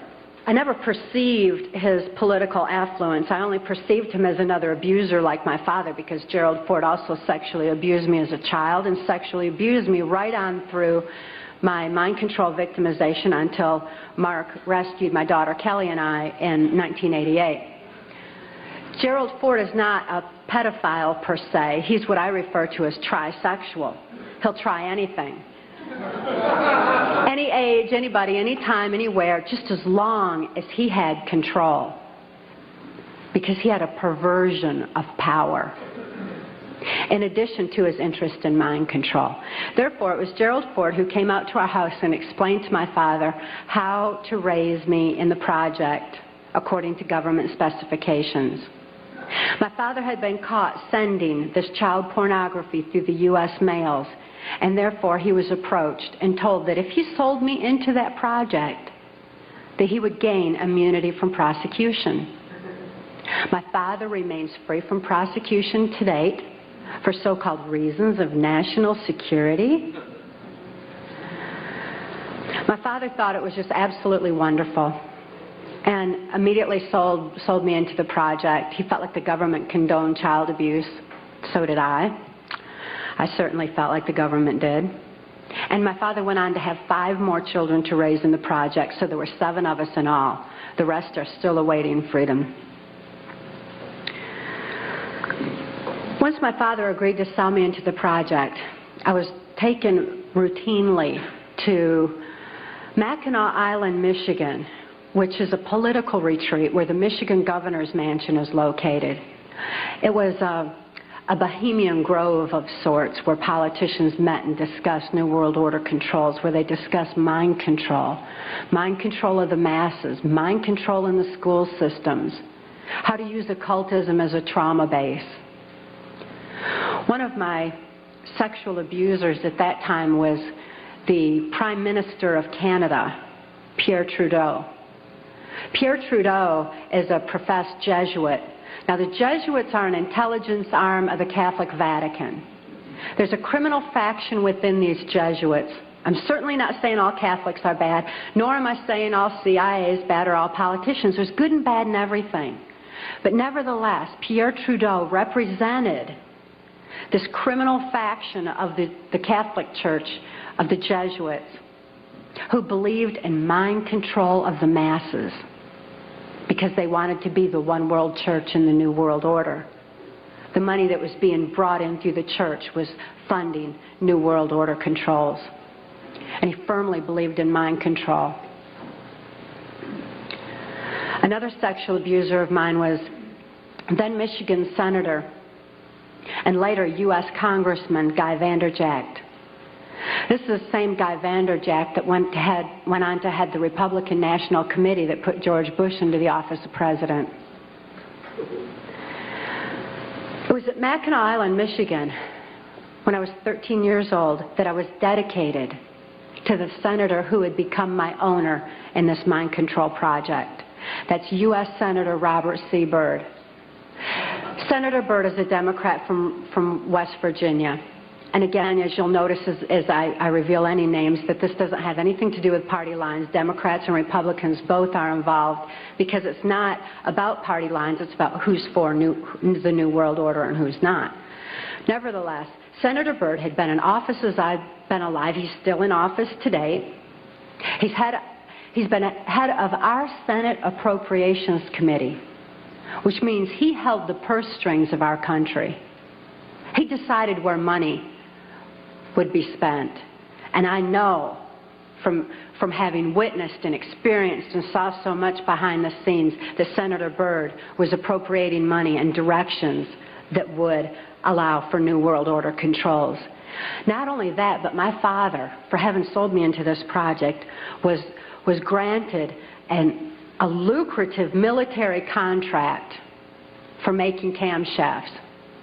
I never perceived his political affluence. I only perceived him as another abuser like my father, because Gerald Ford also sexually abused me as a child and sexually abused me right on through my mind control victimization until Mark rescued my daughter Kelly and I in 1988. Gerald Ford is not a pedophile per se. He's what I refer to as trisexual. He'll try anything. Any age, anybody, anytime, anywhere, just as long as he had control. Because he had a perversion of power, in addition to his interest in mind control. Therefore, it was Gerald Ford who came out to our house and explained to my father how to raise me in the project according to government specifications. My father had been caught sending this child pornography through the U.S. mails, and therefore he was approached and told that if he sold me into that project, that he would gain immunity from prosecution. My father remains free from prosecution to date for so-called reasons of national security. My father thought it was just absolutely wonderful and immediately sold me into the project. He felt like the government condoned child abuse. So did I. I certainly felt like the government did. And my father went on to have 5 more children to raise in the project, so there were 7 of us in all. The rest are still awaiting freedom. Once my father agreed to sell me into the project, I was taken routinely to Mackinac Island, Michigan, which is a political retreat where the Michigan governor's mansion is located. It was a bohemian grove of sorts where politicians met and discussed New World Order controls, where they discussed mind control of the masses, mind control in the school systems, how to use occultism as a trauma base. One of my sexual abusers at that time was the Prime Minister of Canada, Pierre Trudeau. Pierre Trudeau is a professed Jesuit. Now, the Jesuits are an intelligence arm of the Catholic Vatican. There's a criminal faction within these Jesuits. I'm certainly not saying all Catholics are bad, nor am I saying all CIA is bad or all politicians. There's good and bad in everything. But nevertheless, Pierre Trudeau represented this criminal faction of the Catholic Church, of the Jesuits, who believed in mind control of the masses because they wanted to be the one world church in the New World Order. The money that was being brought in through the church was funding New World Order controls. And he firmly believed in mind control. Another sexual abuser of mine was then Michigan Senator and later U.S. Congressman Guy Vanderjagt. This is the same Guy Vanderjagt that went on to head the Republican National Committee that put George Bush into the office of president. It was at Mackinac Island, Michigan, when I was 13 years old, that I was dedicated to the senator who had become my owner in this mind control project. That's U.S. Senator Robert C. Byrd. Senator Byrd is a Democrat from West Virginia. And again, as you'll notice as I reveal any names, that this doesn't have anything to do with party lines. Democrats and Republicans both are involved, because it's not about party lines, it's about who's for the New World Order and who's not. Nevertheless, Senator Byrd had been in office as I've been alive. He's still in office today. He's been head of our Senate Appropriations Committee, which means he held the purse strings of our country. He decided where money would be spent. And I know from having witnessed and experienced and saw so much behind the scenes that Senator Byrd was appropriating money in directions that would allow for New World Order controls. Not only that, but my father, for having sold me into this project, was granted a lucrative military contract for making camshafts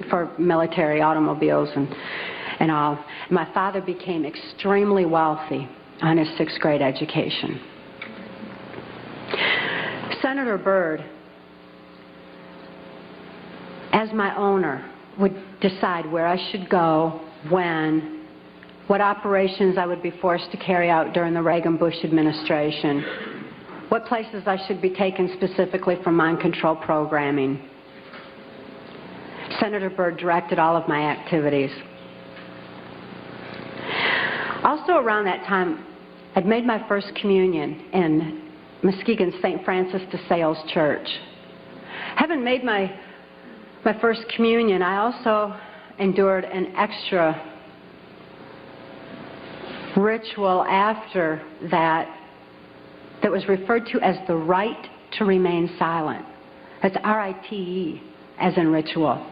for military automobiles and all. My father became extremely wealthy on his 6th grade education. Senator Byrd, as my owner, would decide where I should go, when, what operations I would be forced to carry out during the Reagan-Bush administration, what places I should be taken specifically for mind control programming. Senator Byrd directed all of my activities. Also around that time, I'd made my first communion in Muskegon's St. Francis de Sales Church. Having made my first communion, I also endured an extra ritual after that was referred to as the right to remain silent. That's R-I-T-E, as in ritual.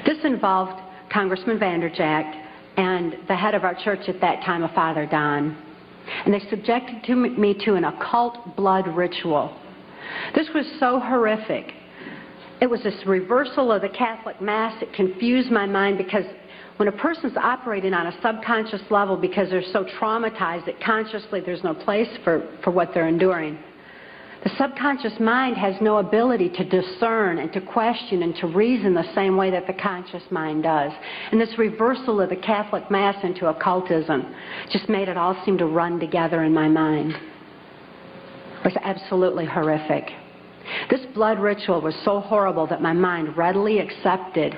This involved Congressman Vanderjagt and the head of our church at that time, a Father Don. And they subjected me to an occult blood ritual. This was so horrific. It was this reversal of the Catholic Mass. It confused my mind, because when a person's operating on a subconscious level because they're so traumatized that consciously there's no place for what they're enduring, the subconscious mind has no ability to discern and to question and to reason the same way that the conscious mind does. And this reversal of the Catholic Mass into occultism just made it all seem to run together in my mind. It was absolutely horrific. This blood ritual was so horrible that my mind readily accepted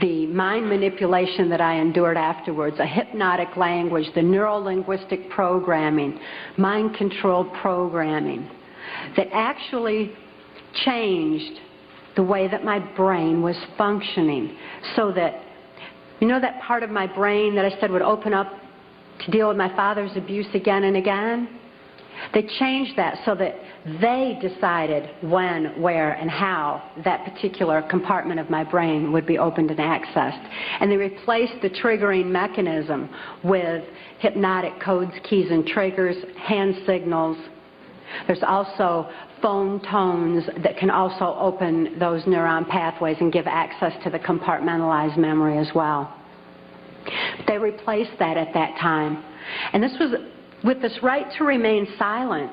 the mind manipulation that I endured afterwards, a hypnotic language, the neuro-linguistic programming, mind-controlled programming, that actually changed the way that my brain was functioning, so that, you know, that part of my brain that I said would open up to deal with my father's abuse again and again? They changed that so that they decided when, where, and how that particular compartment of my brain would be opened and accessed. And they replaced the triggering mechanism with hypnotic codes, keys, and triggers, hand signals. There's also phone tones that can also open those neuron pathways and give access to the compartmentalized memory as well. They replaced that at that time. And this was with this right to remain silent.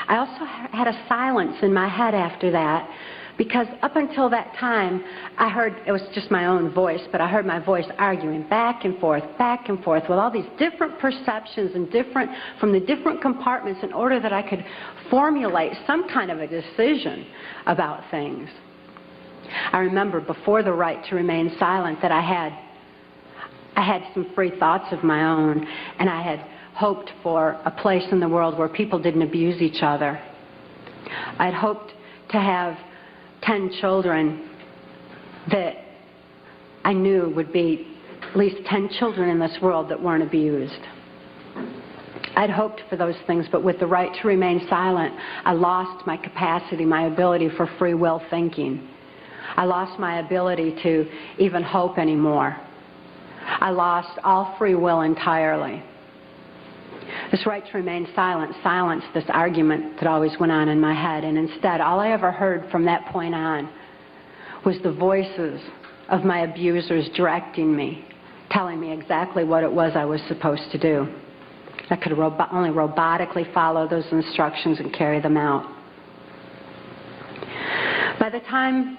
I also had a silence in my head after that, because up until that time, I heard, it was just my own voice, but I heard my voice arguing back and forth with all these different perceptions and from the different compartments in order that I could formulate some kind of a decision about things. I remember before the right to remain silent that I had some free thoughts of my own, and I had hoped for a place in the world where people didn't abuse each other. I'd hoped to have 10 children that I knew would be at least 10 children in this world that weren't abused. I'd hoped for those things, but with the right to remain silent, I lost my capacity, my ability for free will thinking. I lost my ability to even hope anymore. I lost all free will entirely. This right to remain silent silenced this argument that always went on in my head, and instead all I ever heard from that point on was the voices of my abusers directing me, telling me exactly what it was I was supposed to do. I could only robotically follow those instructions and carry them out. By the time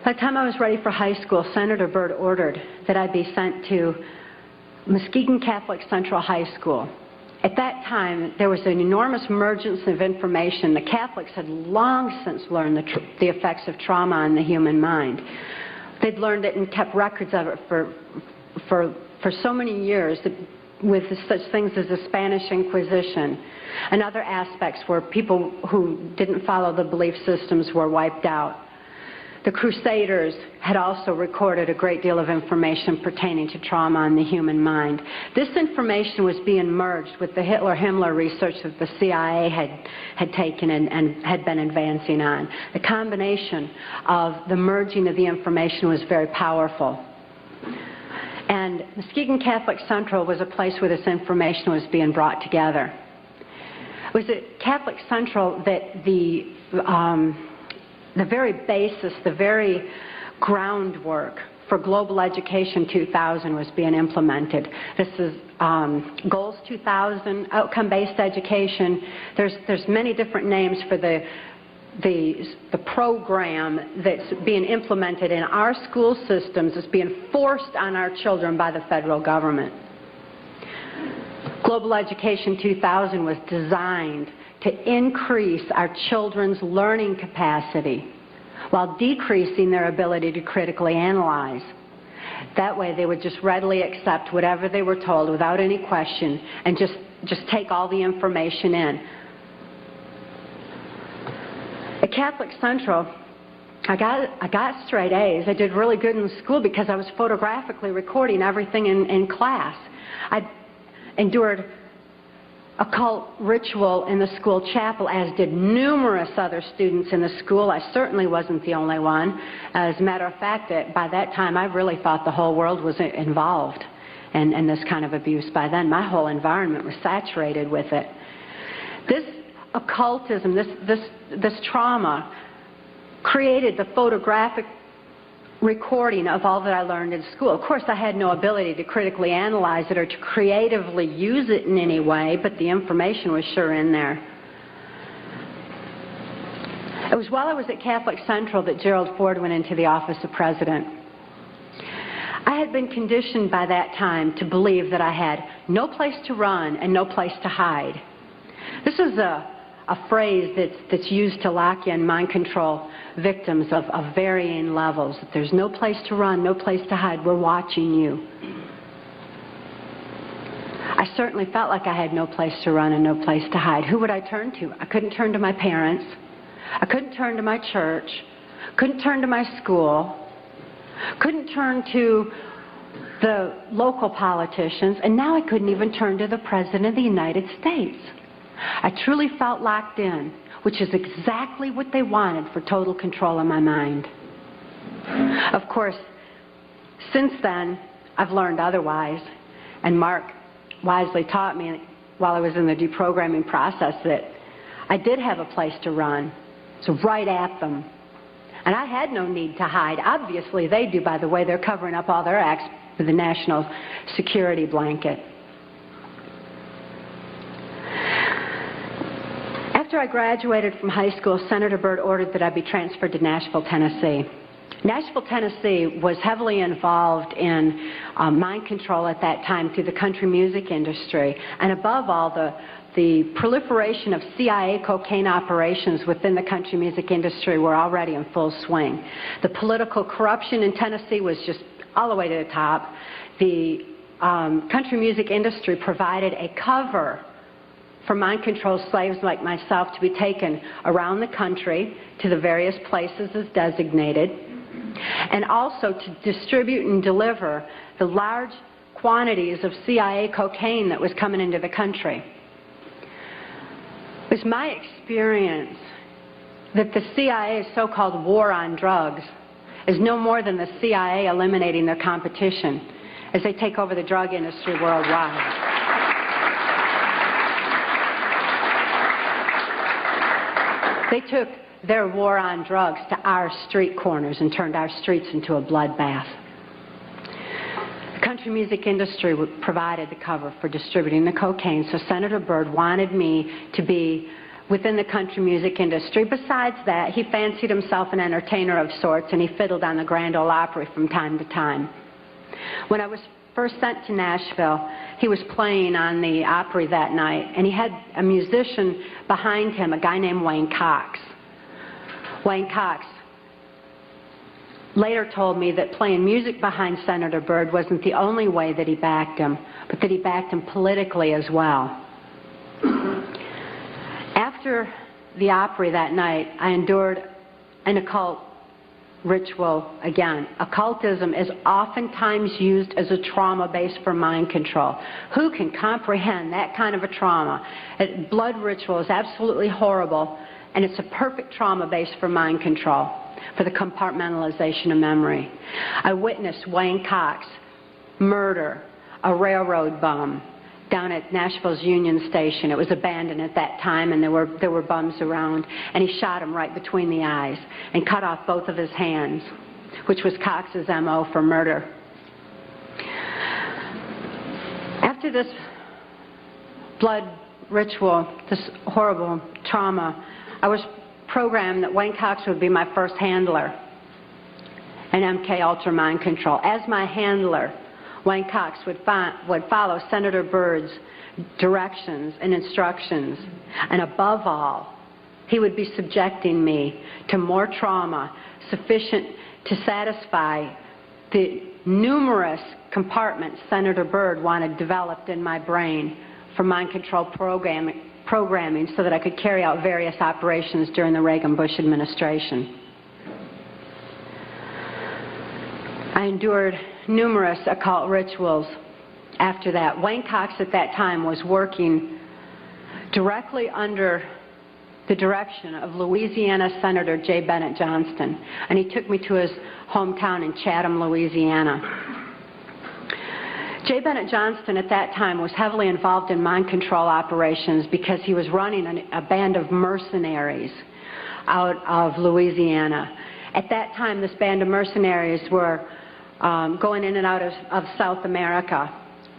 By the time I was ready for high school, Senator Byrd ordered that I be sent to Muskegon Catholic Central High School. At that time, there was an enormous emergence of information. The Catholics had long since learned the effects of trauma on the human mind. They'd learned it and kept records of it for so many years, with such things as the Spanish Inquisition and other aspects where people who didn't follow the belief systems were wiped out. The Crusaders had also recorded a great deal of information pertaining to trauma on the human mind. This information was being merged with the Hitler-Himmler research that the CIA had taken and had been advancing on. The combination of the merging of the information was very powerful. And Muskegon Catholic Central was a place where this information was being brought together. It was at Catholic Central that the very basis, the very groundwork for Global Education 2000 was being implemented. This is Goals 2000, outcome-based education. There's many different names for the program that's being implemented in our school systems. It's being forced on our children by the federal government. Global Education 2000 was designed to increase our children's learning capacity while decreasing their ability to critically analyze. That way they would just readily accept whatever they were told without any question and just take all the information in. At Catholic Central, I got straight A's. I did really good in school because I was photographically recording everything in class. I endured occult ritual in the school chapel, as did numerous other students in the school. I certainly wasn't the only one. As a matter of fact, by that time, I really thought the whole world was involved in this kind of abuse. By then, my whole environment was saturated with it. This occultism, this trauma, created the photographic recording of all that I learned in school. Of course, I had no ability to critically analyze it or to creatively use it in any way, but the information was sure in there. It was while I was at Catholic Central that Gerald Ford went into the office of president. I had been conditioned by that time to believe that I had no place to run and no place to hide. This is a phrase that's used to lock in mind control victims of varying levels. There's no place to run, no place to hide. We're watching you. I certainly felt like I had no place to run and no place to hide. Who would I turn to? I couldn't turn to my parents. I couldn't turn to my church. Couldn't turn to my school. Couldn't turn to the local politicians. And now I couldn't even turn to the President of the United States. I truly felt locked in, which is exactly what they wanted for total control of my mind. Of course, since then, I've learned otherwise, and Mark wisely taught me while I was in the deprogramming process that I did have a place to run, so right at them. And I had no need to hide. Obviously, they do, by the way. They're covering up all their acts with the national security blanket. After I graduated from high school, Senator Byrd ordered that I be transferred to Nashville, Tennessee. Nashville, Tennessee was heavily involved in mind control at that time through the country music industry, and above all, the proliferation of CIA cocaine operations within the country music industry were already in full swing. The political corruption in Tennessee was just all the way to the top. The country music industry provided a cover for mind-controlled slaves like myself to be taken around the country to the various places as designated, and also to distribute and deliver the large quantities of CIA cocaine that was coming into the country. It was my experience that the CIA's so-called war on drugs is no more than the CIA eliminating their competition as they take over the drug industry worldwide. They took their war on drugs to our street corners and turned our streets into a bloodbath. The country music industry provided the cover for distributing the cocaine, so Senator Byrd wanted me to be within the country music industry. Besides that, he fancied himself an entertainer of sorts, and he fiddled on the Grand Ole Opry from time to time. When I was first sent to Nashville, he was playing on the Opry that night, and he had a musician behind him, a guy named Wayne Cox. Wayne Cox later told me that playing music behind Senator Byrd wasn't the only way that he backed him, but that he backed him politically as well. After the Opry that night, I endured an occult ritual again. Occultism is oftentimes used as a trauma base for mind control. Who can comprehend that kind of a trauma? A blood ritual is absolutely horrible, and it's a perfect trauma base for mind control, for the compartmentalization of memory. I witnessed Wayne Cox murder a railroad bum down at Nashville's Union Station. It was abandoned at that time, and there were bums around, and he shot him right between the eyes and cut off both of his hands, which was Cox's MO for murder. After this blood ritual, this horrible trauma, I was programmed that Wayne Cox would be my first handler in MK Ultra Mind Control. As my handler, Wayne Cox would follow Senator Byrd's directions and instructions, and above all, he would be subjecting me to more trauma sufficient to satisfy the numerous compartments Senator Byrd wanted developed in my brain for mind control programming so that I could carry out various operations during the Reagan-Bush administration. I endured numerous occult rituals after that. Wayne Cox at that time was working directly under the direction of Louisiana Senator J. Bennett Johnston, and he took me to his hometown in Chatham, Louisiana. J. Bennett Johnston at that time was heavily involved in mind control operations because he was running a band of mercenaries out of Louisiana. At that time, this band of mercenaries were going in and out of South America.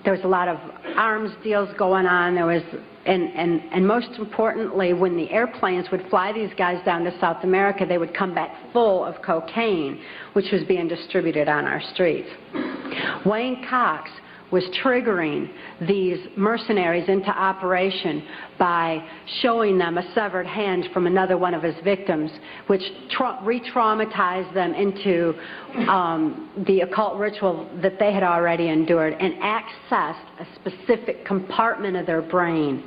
There was a lot of arms deals going on. There was, and most importantly, when the airplanes would fly these guys down to South America, they would come back full of cocaine, which was being distributed on our streets. Wayne Cox was triggering these mercenaries into operation by showing them a severed hand from another one of his victims, which re-traumatized them into the occult ritual that they had already endured and accessed a specific compartment of their brain.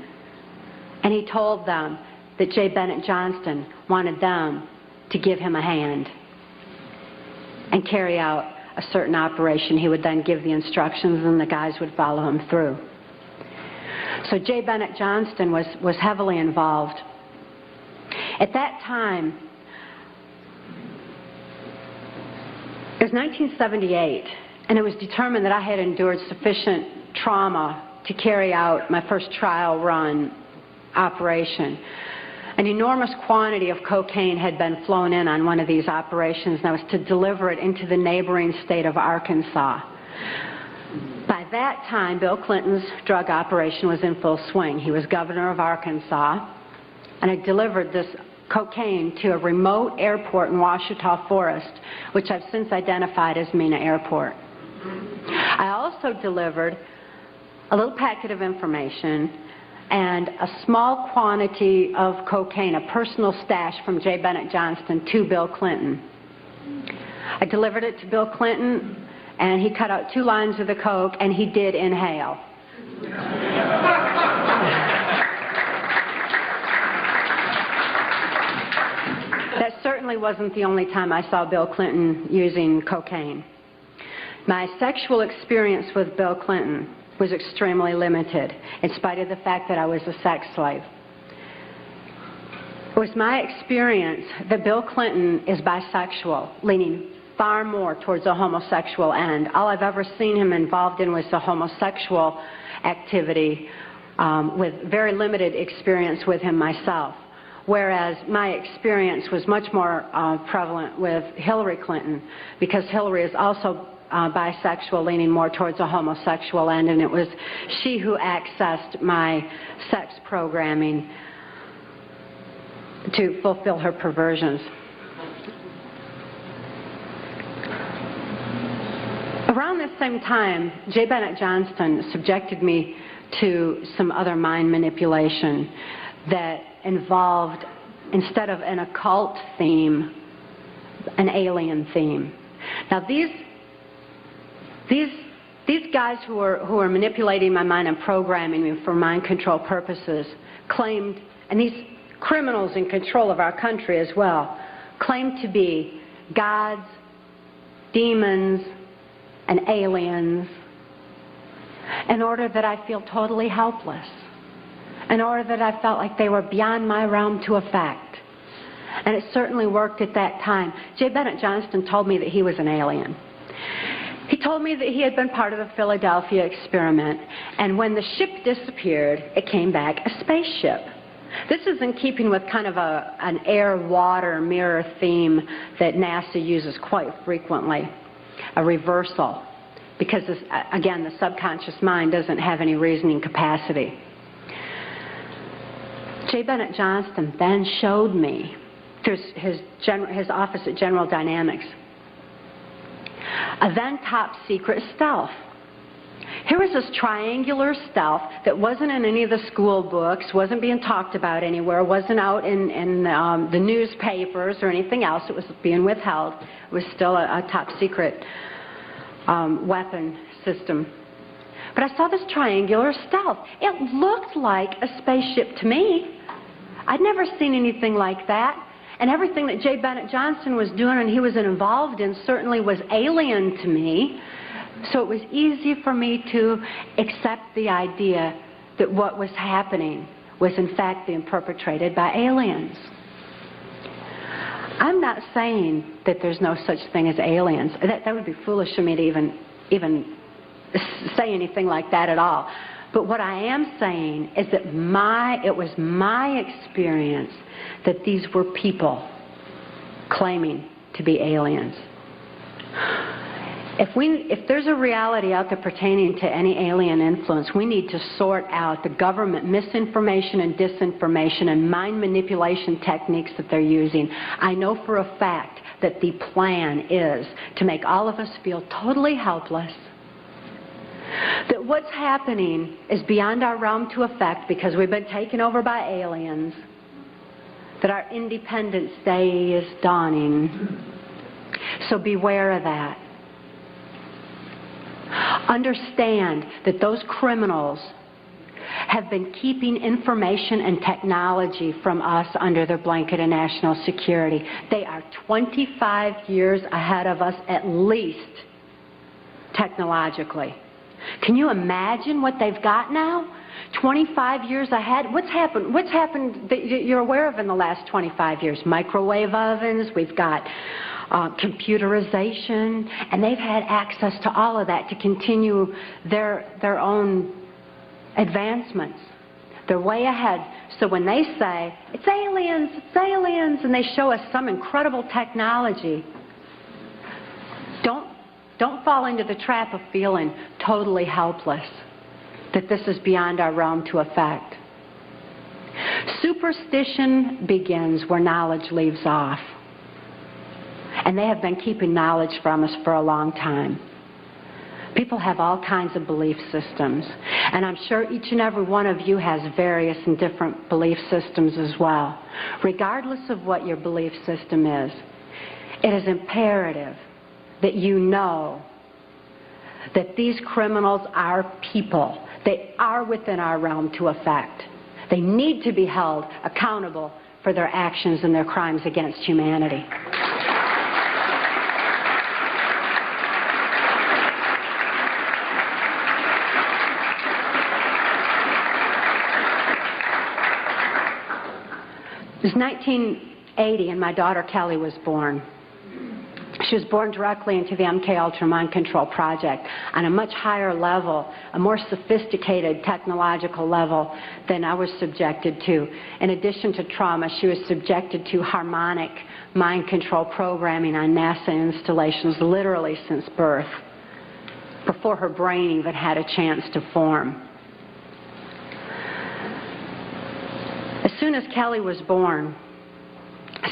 And he told them that J. Bennett Johnston wanted them to give him a hand and carry out a certain operation. He would then give the instructions and the guys would follow him through. So J. Bennett Johnston was heavily involved. At that time, it was 1978, and it was determined that I had endured sufficient trauma to carry out my first trial run operation. An enormous quantity of cocaine had been flown in on one of these operations, and I was to deliver it into the neighboring state of Arkansas. By that time, Bill Clinton's drug operation was in full swing. He was governor of Arkansas, and I delivered this cocaine to a remote airport in Ouachita Forest, which I've since identified as Mena Airport. I also delivered a little packet of information and a small quantity of cocaine, a personal stash from J. Bennett Johnston, to Bill Clinton. I delivered it to Bill Clinton, and he cut out 2 lines of the coke, and he did inhale. That certainly wasn't the only time I saw Bill Clinton using cocaine. My sexual experience with Bill Clinton was extremely limited, in spite of the fact that I was a sex slave. It was my experience that Bill Clinton is bisexual, leaning far more towards a homosexual end. All I've ever seen him involved in was the homosexual activity, with very limited experience with him myself. Whereas my experience was much more prevalent with Hillary Clinton, because Hillary is also bisexual, leaning more towards a homosexual end, and it was she who accessed my sex programming. to fulfill her perversions. Around this same time, J. Bennett Johnston subjected me to some other mind manipulation that involved, instead of an occult theme, an alien theme. Now these guys who are manipulating my mind and programming me for mind control purposes claimed, and these criminals in control of our country as well, claimed to be gods, demons, and aliens, in order that I feel totally helpless, in order that I felt like they were beyond my realm to affect. And it certainly worked at that time. J. Bennett Johnston told me that he was an alien. He told me that he had been part of the Philadelphia experiment, and when the ship disappeared, it came back a spaceship. This is in keeping with kind of an air-water mirror theme that NASA uses quite frequently, a reversal, because this, again, the subconscious mind doesn't have any reasoning capacity. J. Bennett Johnston then showed me, through his office at General Dynamics, a then top secret stealth. Here was this triangular stealth that wasn't in any of the school books, wasn't being talked about anywhere, wasn't out in the newspapers or anything else. It was being withheld. It was still a top secret weapon system. But I saw this triangular stealth. It looked like a spaceship to me. I'd never seen anything like that. And everything that J. Bennett Johnston was doing and he was involved in certainly was alien to me. So it was easy for me to accept the idea that what was happening was in fact being perpetrated by aliens. I'm not saying that there's no such thing as aliens. That would be foolish for me to even say anything like that at all. But what I am saying is that it was my experience that these were people claiming to be aliens. If there's a reality out there pertaining to any alien influence, we need to sort out the government misinformation and disinformation and mind manipulation techniques that they're using. I know for a fact that the plan is to make all of us feel totally helpless, that what's happening is beyond our realm to affect because we've been taken over by aliens, that our Independence Day is dawning. So beware of that. Understand that those criminals have been keeping information and technology from us under their blanket of national security. They are 25 years ahead of us at least, technologically. Can you imagine what they've got now? 25 years ahead? What's happened that you're aware of in the last 25 years? Microwave ovens, we've got computerization, and they've had access to all of that to continue their own advancements. They're way ahead. So when they say, it's aliens, and they show us some incredible technology, don't fall into the trap of feeling totally helpless, that this is beyond our realm to affect. Superstition begins where knowledge leaves off. And they have been keeping knowledge from us for a long time. People have all kinds of belief systems. And I'm sure each and every one of you has various and different belief systems as well. Regardless of what your belief system is, it is imperative that you know that these criminals are people. They are within our realm to affect. They need to be held accountable for their actions and their crimes against humanity. It was 1980 and my daughter Kelly was born. She was born directly into the MK Ultra Mind Control Project on a much higher level, a more sophisticated technological level than I was subjected to. In addition to trauma, she was subjected to harmonic mind control programming on NASA installations literally since birth, before her brain even had a chance to form. As soon as Kelly was born,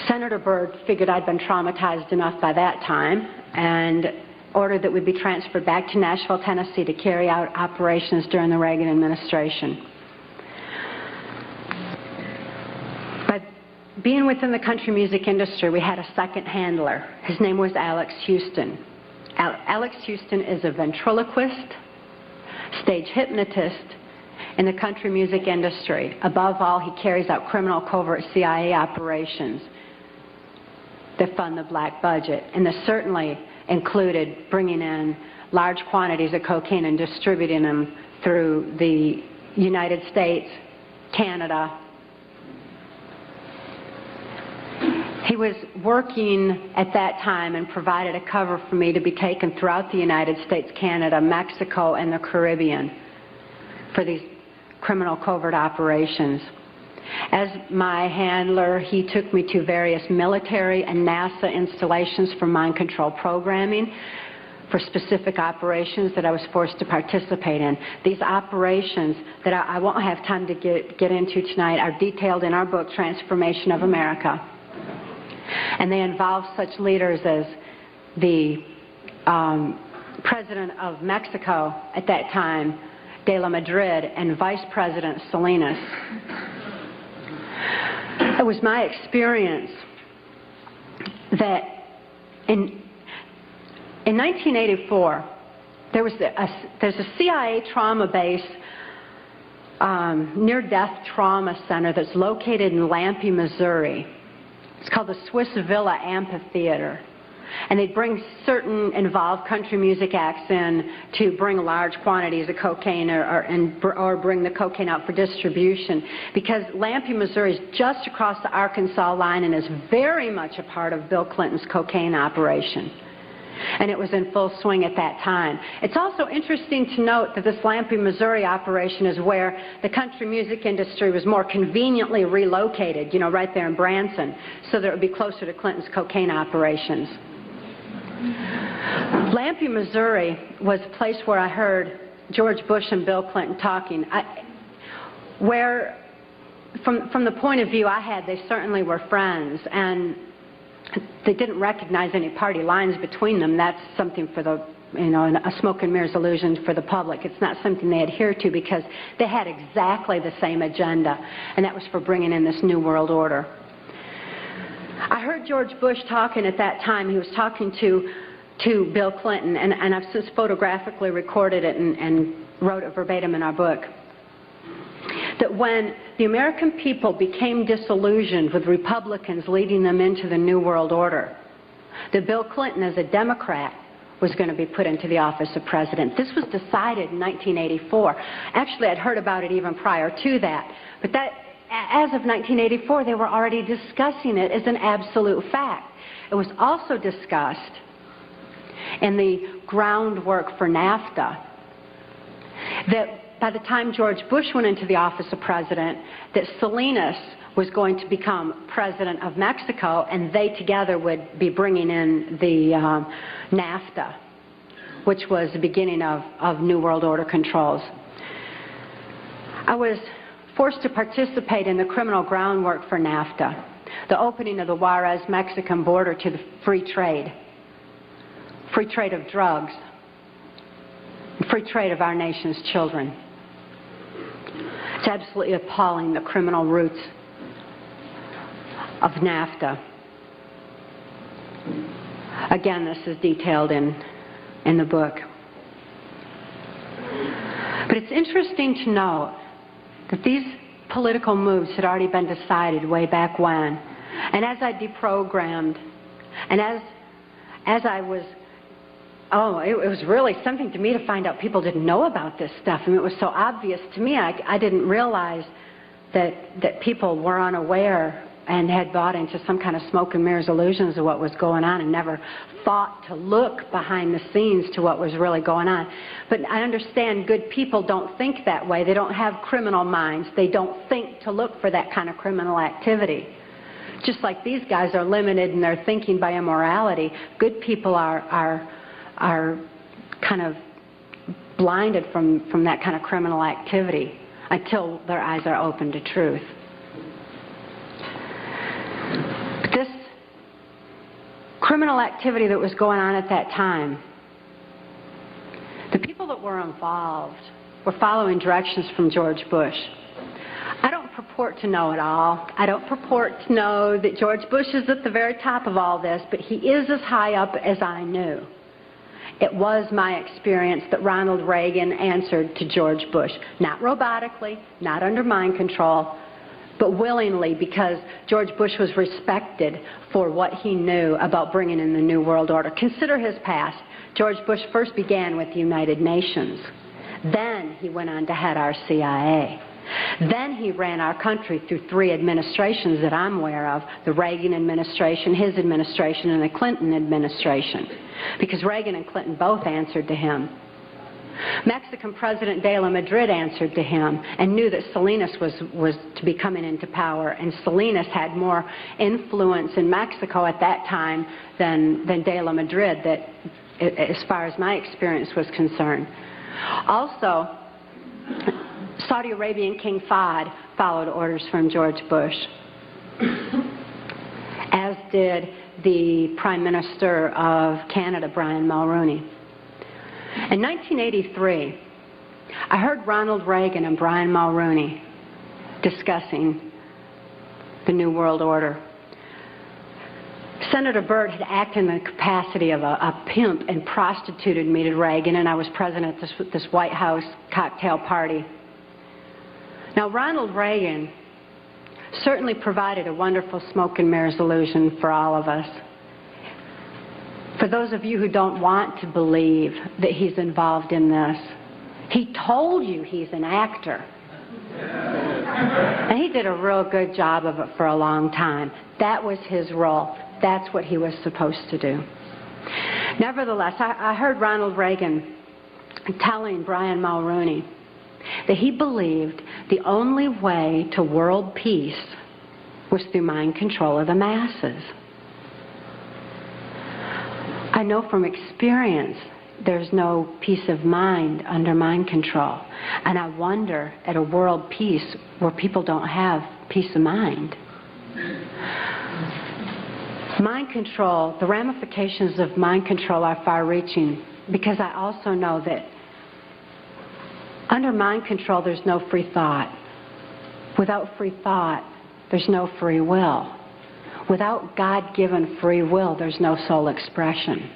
Senator Byrd figured I'd been traumatized enough by that time and ordered that we be transferred back to Nashville, Tennessee to carry out operations during the Reagan administration. But being within the country music industry, we had a second handler. His name was Alex Houston. Alex Houston is a ventriloquist, stage hypnotist in the country music industry. Above all, he carries out criminal covert CIA operations that fund the black budget, and this certainly included bringing in large quantities of cocaine and distributing them through the United States, Canada. He was working at that time and provided a cover for me to be taken throughout the United States, Canada, Mexico, and the Caribbean for these criminal covert operations. As my handler, he took me to various military and NASA installations for mind control programming for specific operations that I was forced to participate in. These operations that I won't have time to get into tonight are detailed in our book, Tranceformation of America. And they involve such leaders as the President of Mexico at that time, De la Madrid, and Vice President Salinas. It was my experience that in 1984, there's a CIA trauma base, near-death trauma center that's located in Lampe, Missouri. It's called the Swiss Villa Amphitheater. And they'd bring certain involved country music acts in to bring large quantities of cocaine or bring the cocaine out for distribution, because Lampe, Missouri is just across the Arkansas line and is very much a part of Bill Clinton's cocaine operation. And it was in full swing at that time. It's also interesting to note that this Lampe, Missouri operation is where the country music industry was more conveniently relocated, you know, right there in Branson, so that it would be closer to Clinton's cocaine operations. Lampe, Missouri was a place where I heard George Bush and Bill Clinton talking, where from the point of view I had, they certainly were friends, and they didn't recognize any party lines between them. That's something for the, you know, a smoke and mirrors illusion for the public. It's not something they adhere to, because they had exactly the same agenda, and that was for bringing in this new world order. I heard George Bush talking at that time. He was talking to Bill Clinton, and I've since photographically recorded it and wrote it verbatim in our book, that when the American people became disillusioned with Republicans leading them into the New World Order, that Bill Clinton, as a Democrat, was going to be put into the office of president. This was decided in 1984. Actually, I'd heard about it even prior to that, but that, as of 1984, they were already discussing it as an absolute fact. It was also discussed in the groundwork for NAFTA that by the time George Bush went into the office of president, that Salinas was going to become president of Mexico, and they together would be bringing in the NAFTA, which was the beginning of New World Order controls. I was forced to participate in the criminal groundwork for NAFTA, the opening of the Juarez-Mexican border to the free trade of drugs, free trade of our nation's children. It's absolutely appalling, the criminal roots of NAFTA. Again, this is detailed in the book. But it's interesting to note that these political moves had already been decided way back when. And as I deprogrammed, and as I was, it was really something to me to find out people didn't know about this stuff. I mean, it was so obvious to me. I didn't realize that people were unaware and had bought into some kind of smoke and mirrors illusions of what was going on, and never thought to look behind the scenes to what was really going on. But I understand good people don't think that way. They don't have criminal minds. They don't think to look for that kind of criminal activity. Just like these guys are limited in their thinking by immorality, good people are kind of blinded from that kind of criminal activity until their eyes are open to truth. But this criminal activity that was going on at that time. The people that were involved were following directions from George Bush. I don't purport to know it all. I don't purport to know that George Bush is at the very top of all this, but he is as high up as I knew. It was my experience that Ronald Reagan answered to George Bush, not robotically, not under mind control, but willingly, because George Bush was respected for what he knew about bringing in the New World Order. Consider his past. George Bush first began with the United Nations. Then he went on to head our CIA. Then he ran our country through 3 administrations that I'm aware of, the Reagan administration, his administration, and the Clinton administration, because Reagan and Clinton both answered to him. Mexican President de la Madrid answered to him and knew that Salinas was to be coming into power, and Salinas had more influence in Mexico at that time than de la Madrid, that, as far as my experience was concerned. Also, Saudi Arabian King Fahd followed orders from George Bush, as did the Prime Minister of Canada, Brian Mulroney. In 1983, I heard Ronald Reagan and Brian Mulroney discussing the New World Order. Senator Byrd had acted in the capacity of a pimp and prostituted me to Reagan, and I was present at this White House cocktail party. Now, Ronald Reagan certainly provided a wonderful smoke and mirrors illusion for all of us. For those of you who don't want to believe that he's involved in this, he told you he's an actor. And he did a real good job of it for a long time. That was his role. That's what he was supposed to do. Nevertheless, I heard Ronald Reagan telling Brian Mulroney that he believed the only way to world peace was through mind control of the masses. I know from experience there's no peace of mind under mind control. And I wonder at a world peace where people don't have peace of mind. Mind control, the ramifications of mind control are far-reaching, because I also know that under mind control there's no free thought. Without free thought, there's no free will. Without God-given free will, there's no soul expression.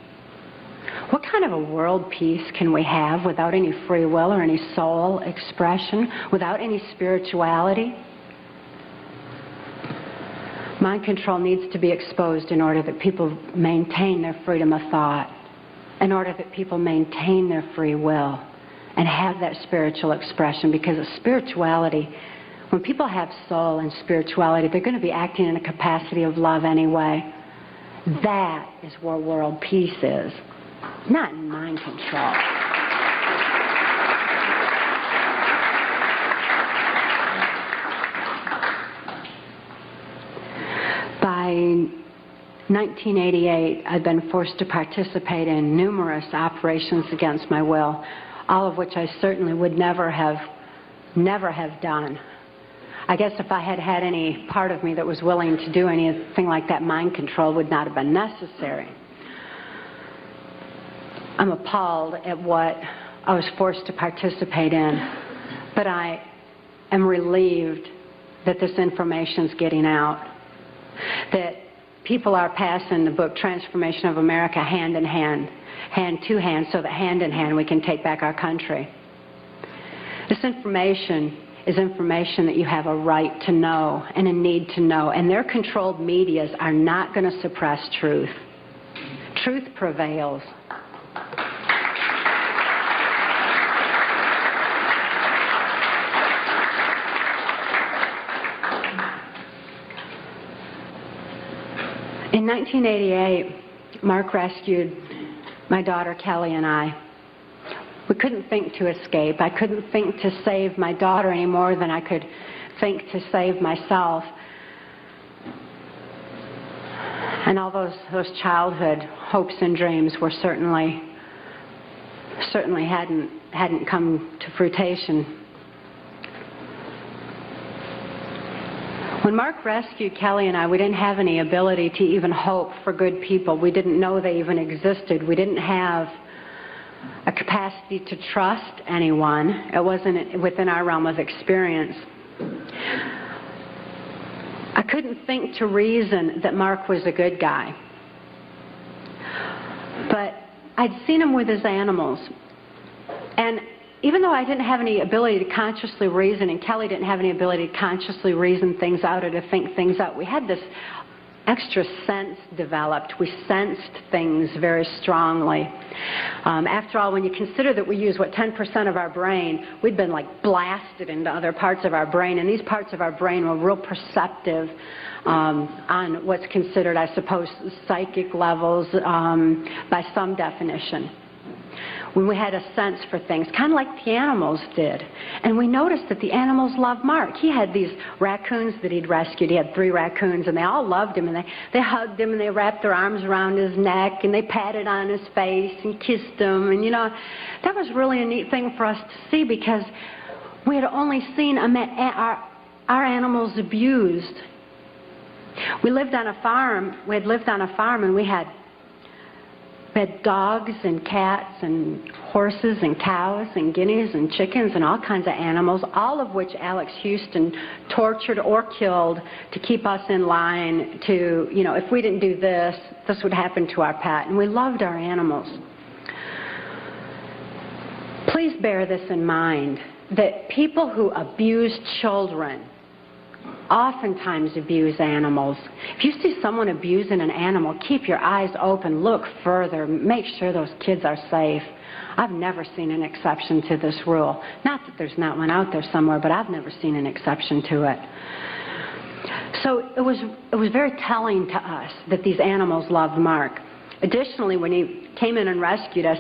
What kind of a world peace can we have without any free will or any soul expression, without any spirituality? Mind control needs to be exposed in order that people maintain their freedom of thought, in order that people maintain their free will and have that spiritual expression, because of spirituality, when people have soul and spirituality, they're going to be acting in a capacity of love anyway. That is where world peace is, not in mind control. By 1988, I'd been forced to participate in numerous operations against my will, all of which I certainly would never have done. I guess if I had had any part of me that was willing to do anything like that, mind control would not have been necessary. I'm appalled at what I was forced to participate in, but I am relieved that this information's getting out, that people are passing the book Tranceformation of America hand in hand, hand to hand, so that hand in hand we can take back our country. This information is information that you have a right to know and a need to know, and their controlled medias are not going to suppress truth. Truth prevails. In 1988, Mark rescued my daughter Kelly and I. We couldn't think to escape. I couldn't think to save my daughter any more than I could think to save myself. And all those childhood hopes and dreams were certainly hadn't come to fruition. When Mark rescued Kelly and I, we didn't have any ability to even hope for good people. We didn't know they even existed. We didn't have a capacity to trust anyone. It wasn't within our realm of experience. I couldn't think to reason that Mark was a good guy. But I'd seen him with his animals. And even though I didn't have any ability to consciously reason, and Kelly didn't have any ability to consciously reason things out or to think things out, we had this extra sense developed. We sensed things very strongly. After all, when you consider that we use, 10% of our brain, we'd been like blasted into other parts of our brain, and these parts of our brain were real perceptive on what's considered, I suppose, psychic levels by some definition. When we had a sense for things, kind of like the animals did. And we noticed that the animals loved Mark. He had these raccoons that he'd rescued. He had 3 raccoons, and they all loved him, and they hugged him, and they wrapped their arms around his neck, and they patted on his face and kissed him. And, that was really a neat thing for us to see, because we had only seen our animals abused. We lived on a farm. We had lived on a farm, and we had dogs and cats and horses and cows and guineas and chickens and all kinds of animals, all of which Alex Houston tortured or killed to keep us in line to, if we didn't do this, this would happen to our pet. And we loved our animals. Please bear this in mind, that people who abuse children oftentimes abuse animals. If you see someone abusing an animal, keep your eyes open, look further, make sure those kids are safe. I've never seen an exception to this rule. Not that there's not one out there somewhere, but I've never seen an exception to it. So it was very telling to us that these animals loved Mark. Additionally, when he came in and rescued us,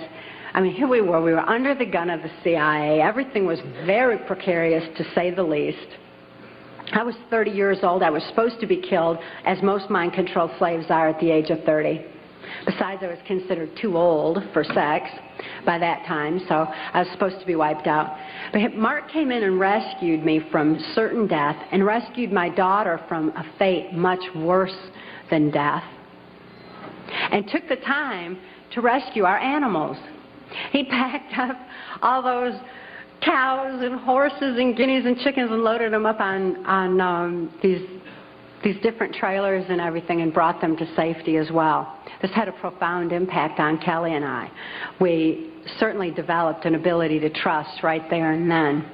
here we were under the gun of the CIA. Everything was very precarious, to say the least. I was 30 years old. I was supposed to be killed, as most mind-controlled slaves are at the age of 30. Besides, I was considered too old for sex by that time, so I was supposed to be wiped out. But Mark came in and rescued me from certain death, and rescued my daughter from a fate much worse than death, and took the time to rescue our animals. He packed up all those cows and horses and guineas and chickens and loaded them up on these different trailers and everything, and brought them to safety as well. This had a profound impact on Kelly and I. We certainly developed an ability to trust right there and then.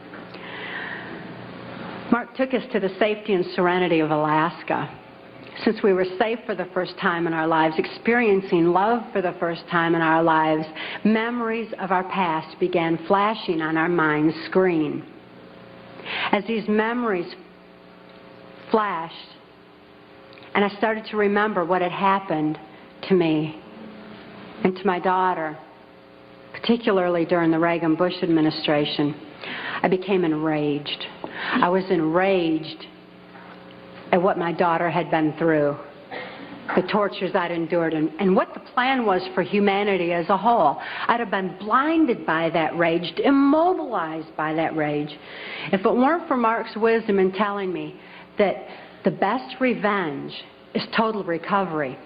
Mark took us to the safety and serenity of Alaska. Since we were safe for the first time in our lives, experiencing love for the first time in our lives, memories of our past began flashing on our mind's screen. As these memories flashed, and I started to remember what had happened to me and to my daughter, particularly during the Reagan-Bush administration, I became enraged. I was enraged at what my daughter had been through, the tortures I'd endured, and what the plan was for humanity as a whole. I'd have been blinded by that rage, immobilized by that rage, if it weren't for Mark's wisdom in telling me that the best revenge is total recovery.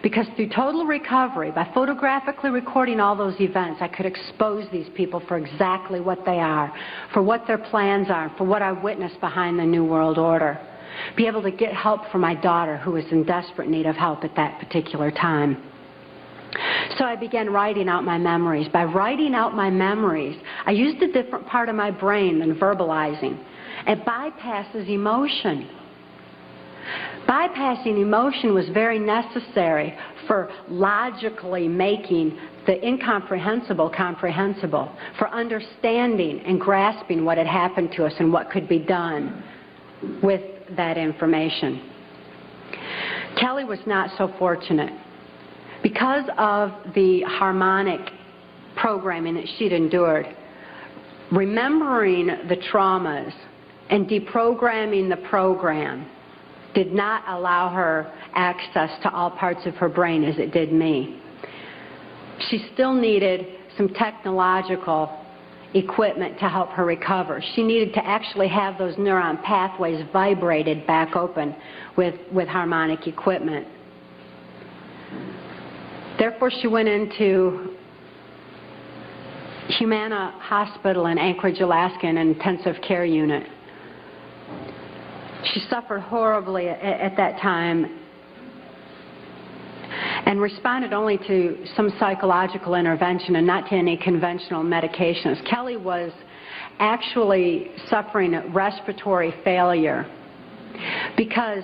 Because through total recovery, by photographically recording all those events, I could expose these people for exactly what they are, for what their plans are, for what I witnessed behind the New World Order. Be able to get help for my daughter, who was in desperate need of help at that particular time. So I began writing out my memories. By writing out my memories, I used a different part of my brain than verbalizing. It bypasses emotion. Bypassing emotion was very necessary for logically making the incomprehensible comprehensible, for understanding and grasping what had happened to us and what could be done with that information. Kelly was not so fortunate. Because of the harmonic programming that she'd endured, remembering the traumas and deprogramming the program did not allow her access to all parts of her brain as it did me. She still needed some technological equipment to help her recover. She needed to actually have those neuron pathways vibrated back open with harmonic equipment. Therefore, she went into Humana Hospital in Anchorage, Alaska, in an intensive care unit. She suffered horribly at that time and responded only to some psychological intervention and not to any conventional medications. Kelly was actually suffering respiratory failure because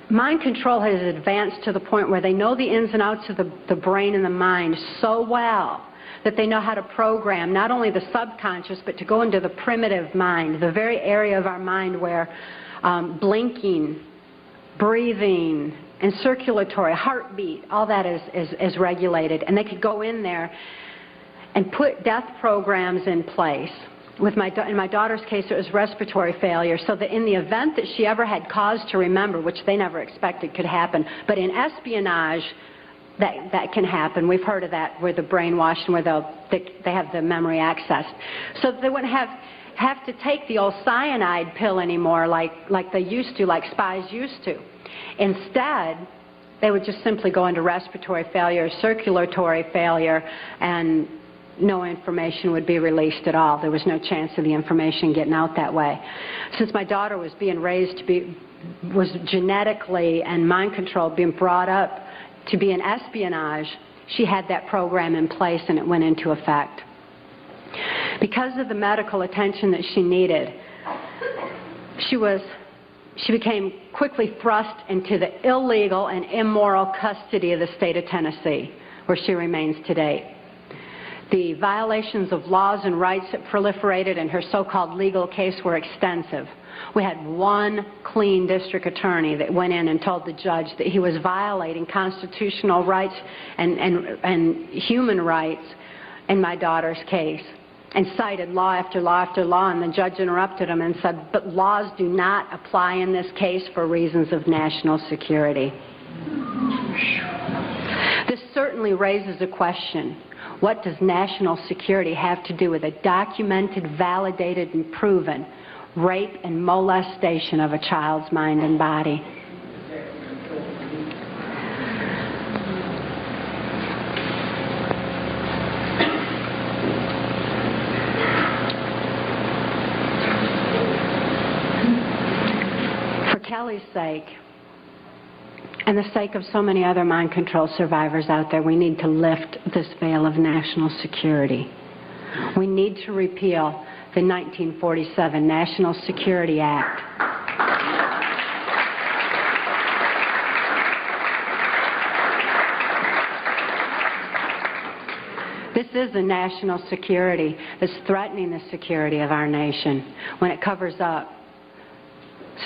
mind control has advanced to the point where they know the ins and outs of the brain and the mind so well that they know how to program not only the subconscious but to go into the primitive mind, the very area of our mind where blinking, breathing, and circulatory, heartbeat, all that is regulated. And they could go in there and put death programs in place. In my daughter's case, it was respiratory failure, so that in the event that she ever had cause to remember, which they never expected could happen, but in espionage, that can happen. We've heard of that, where the brainwashed and where they have the memory accessed. So they wouldn't have to take the old cyanide pill anymore like they used to, like spies used to. Instead, they would just simply go into respiratory failure, circulatory failure, and no information would be released at all. There was no chance of the information getting out that way. Since my daughter was being raised was genetically and mind controlled, being brought up to be in espionage, she had that program in place and it went into effect. Because of the medical attention that she needed, she became quickly thrust into the illegal and immoral custody of the state of Tennessee, where she remains today. The violations of laws and rights that proliferated in her so-called legal case were extensive. We had one clean district attorney that went in and told the judge that he was violating constitutional rights and human rights in my daughter's case, and cited law after law after law, and the judge interrupted him and said, but laws do not apply in this case for reasons of national security. This certainly raises a question. What does national security have to do with a documented, validated, and proven rape and molestation of a child's mind and body? For Kelly's sake, and the sake of so many other mind control survivors out there, we need to lift this veil of national security. We need to repeal the 1947 National Security Act. This is a national security that's threatening the security of our nation when it covers up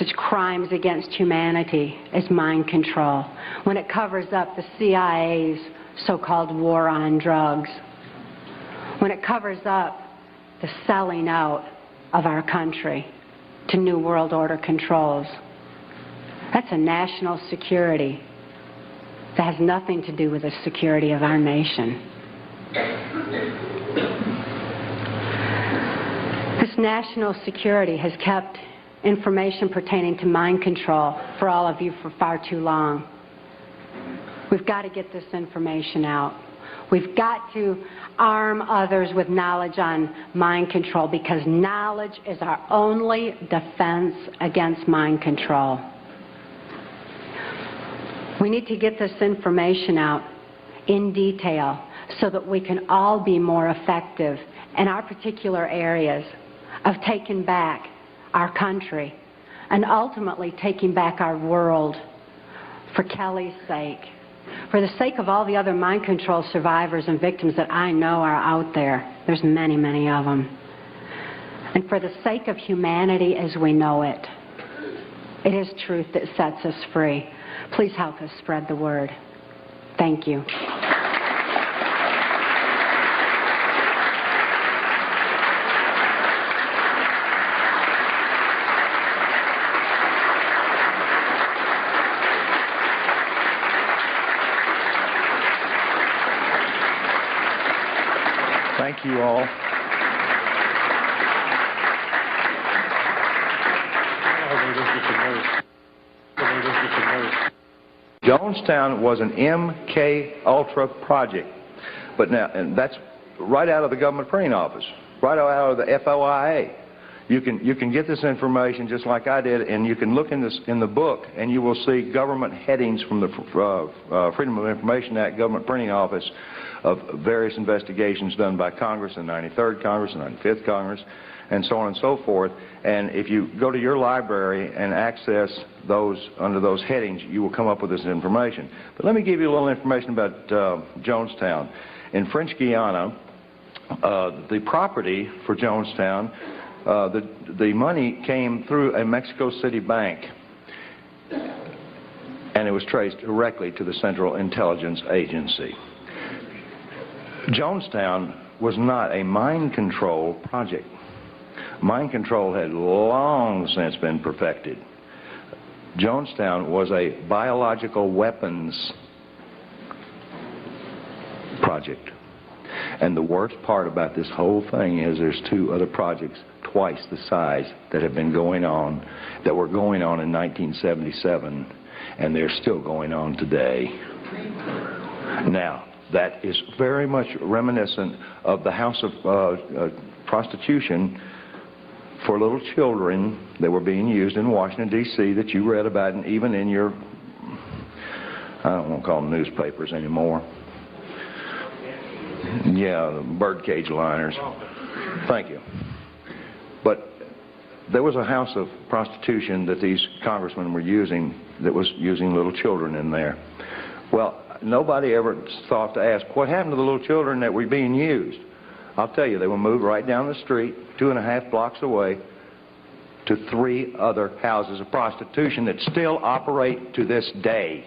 such crimes against humanity as mind control, when it covers up the CIA's so-called war on drugs, when it covers up the selling out of our country to New World Order controls. That's a national security that has nothing to do with the security of our nation. This national security has kept information pertaining to mind control for all of you for far too long. We've got to get this information out. We've got to arm others with knowledge on mind control, because knowledge is our only defense against mind control. We need to get this information out in detail so that we can all be more effective in our particular areas of taking back our country and ultimately taking back our world, for Kelly's sake, for the sake of all the other mind control survivors and victims that I know are out there. There's many, many of them. And for the sake of humanity as we know it. It is truth that sets us free. Please help us spread the word. Thank you. Thank you all. Jonestown was an MK Ultra project, but now, and that's right out of the government printing office, right out of the FOIA. You can get this information just like I did, and you can look in the book, and you will see government headings from the Freedom of Information Act government printing office of various investigations done by Congress, the 93rd Congress, the 95th Congress, and so on and so forth. And if you go to your library and access those under those headings, you will come up with this information. But let me give you a little information about Jonestown. In French Guiana, the property for Jonestown, the money came through a Mexico City bank, and it was traced directly to the Central Intelligence Agency. Jonestown was not a mind control project. Mind control had long since been perfected. Jonestown was a biological weapons project. And the worst part about this whole thing is there's two other projects twice the size that have been going on, that were going on in 1977, and they're still going on today. Now, that is very much reminiscent of the house of prostitution for little children that were being used in Washington, D.C. that you read about, and even in your, I don't want to call them newspapers anymore. Yeah, the birdcage liners. Thank you. But there was a house of prostitution that these congressmen were using that was using little children in there. Well, nobody ever thought to ask, what happened to the little children that were being used? I'll tell you, they were moved right down the street, 2.5 blocks away, to 3 other houses of prostitution that still operate to this day.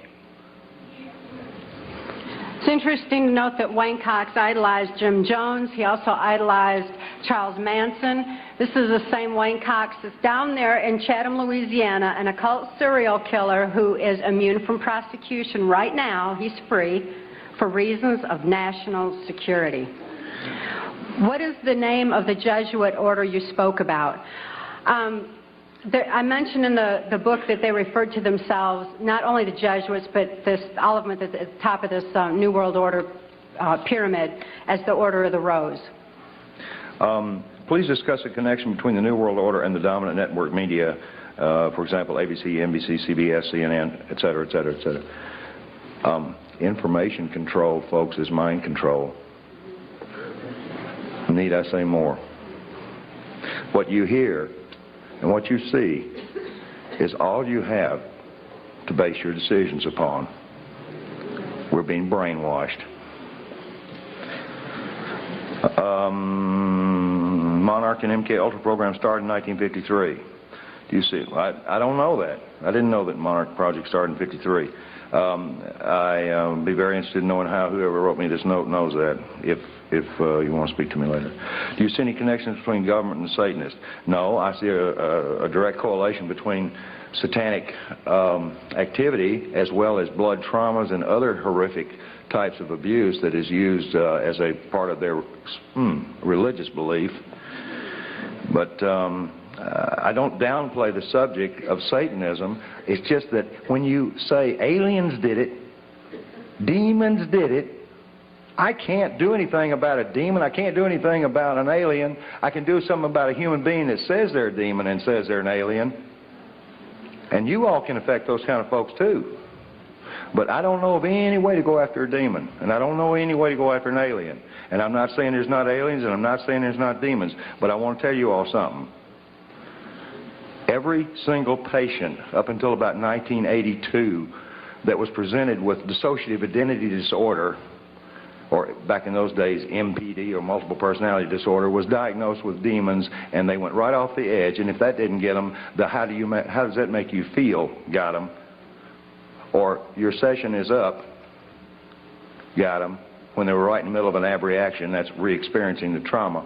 It's interesting to note that Wayne Cox idolized Jim Jones. He also idolized Charles Manson. This is the same Wayne Cox that's down there in Chatham, Louisiana, an occult serial killer who is immune from prosecution right now. He's free for reasons of national security. What is the name of the Jesuit order you spoke about? I mentioned in the book that they referred to themselves, not only the Jesuits, but all of them at the top of this New World Order pyramid, as the Order of the Rose. Please discuss the connection between the New World Order and the dominant network media, for example, ABC, NBC, CBS, CNN, et cetera, et cetera, et cetera. Information control, folks, is mind control. Need I say more? What you hear and what you see is all you have to base your decisions upon. We're being brainwashed. Monarch and MK Ultra program started in 1953. Do you see? I don't know that. I didn't know that Monarch project started in 53. I'd be very interested in knowing how whoever wrote me this note knows that, if you want to speak to me later. Do you see any connections between government and Satanists? No, I see a direct correlation between satanic activity as well as blood traumas and other horrific types of abuse that is used as a part of their religious belief. But I don't downplay the subject of Satanism. It's just that when you say aliens did it, demons did it, I can't do anything about a demon. I can't do anything about an alien. I can do something about a human being that says they're a demon and says they're an alien. And you all can affect those kind of folks too. But I don't know of any way to go after a demon. And I don't know any way to go after an alien. And I'm not saying there's not aliens, and I'm not saying there's not demons. But I want to tell you all something. Every single patient up until about 1982 that was presented with dissociative identity disorder, or back in those days MPD, or multiple personality disorder, was diagnosed with demons, and they went right off the edge. And if that didn't get them, the how does that make you feel got them, or your session is up got them, when they were right in the middle of an abreaction. That's re-experiencing the trauma.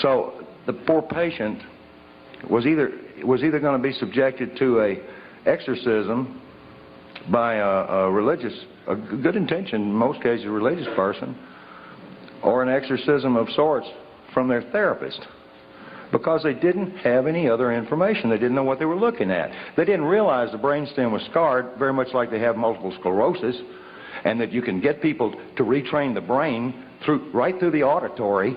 So the poor patient was either going to be subjected to a exorcism by a good intention, in most cases a religious person, or an exorcism of sorts from their therapist. because they didn't have any other information. They didn't know what they were looking at. They didn't realize the brainstem was scarred, very much like they have multiple sclerosis, and that you can get people to retrain the brain right through the auditory,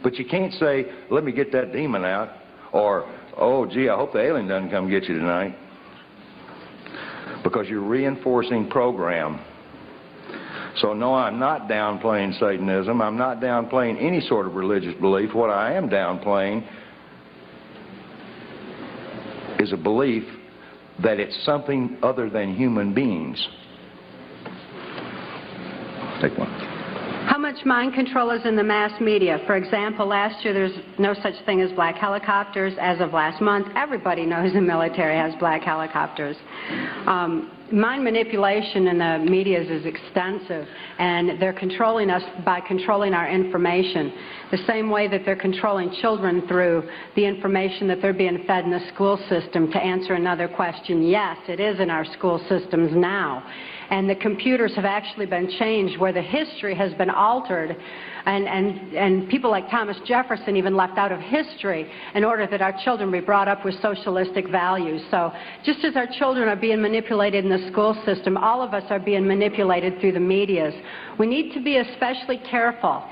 but you can't say, let me get that demon out, or, oh, gee, I hope the alien doesn't come get you tonight, because you're reinforcing program. So no, I'm not downplaying Satanism. I'm not downplaying any sort of religious belief. What I am downplaying is a belief that it's something other than human beings. Take one. How much mind control is in the mass media? For example, last year there's no such thing as black helicopters. As of last month, everybody knows the military has black helicopters. Mind manipulation in the media is extensive, and they're controlling us by controlling our information. The same way that they're controlling children through the information that they're being fed in the school system. To answer another question, yes, it is in our school systems now. And the computers have actually been changed where the history has been altered, and people like Thomas Jefferson even left out of history in order that our children be brought up with socialistic values. So just as our children are being manipulated in the school system, all of us are being manipulated through the medias. We need to be especially careful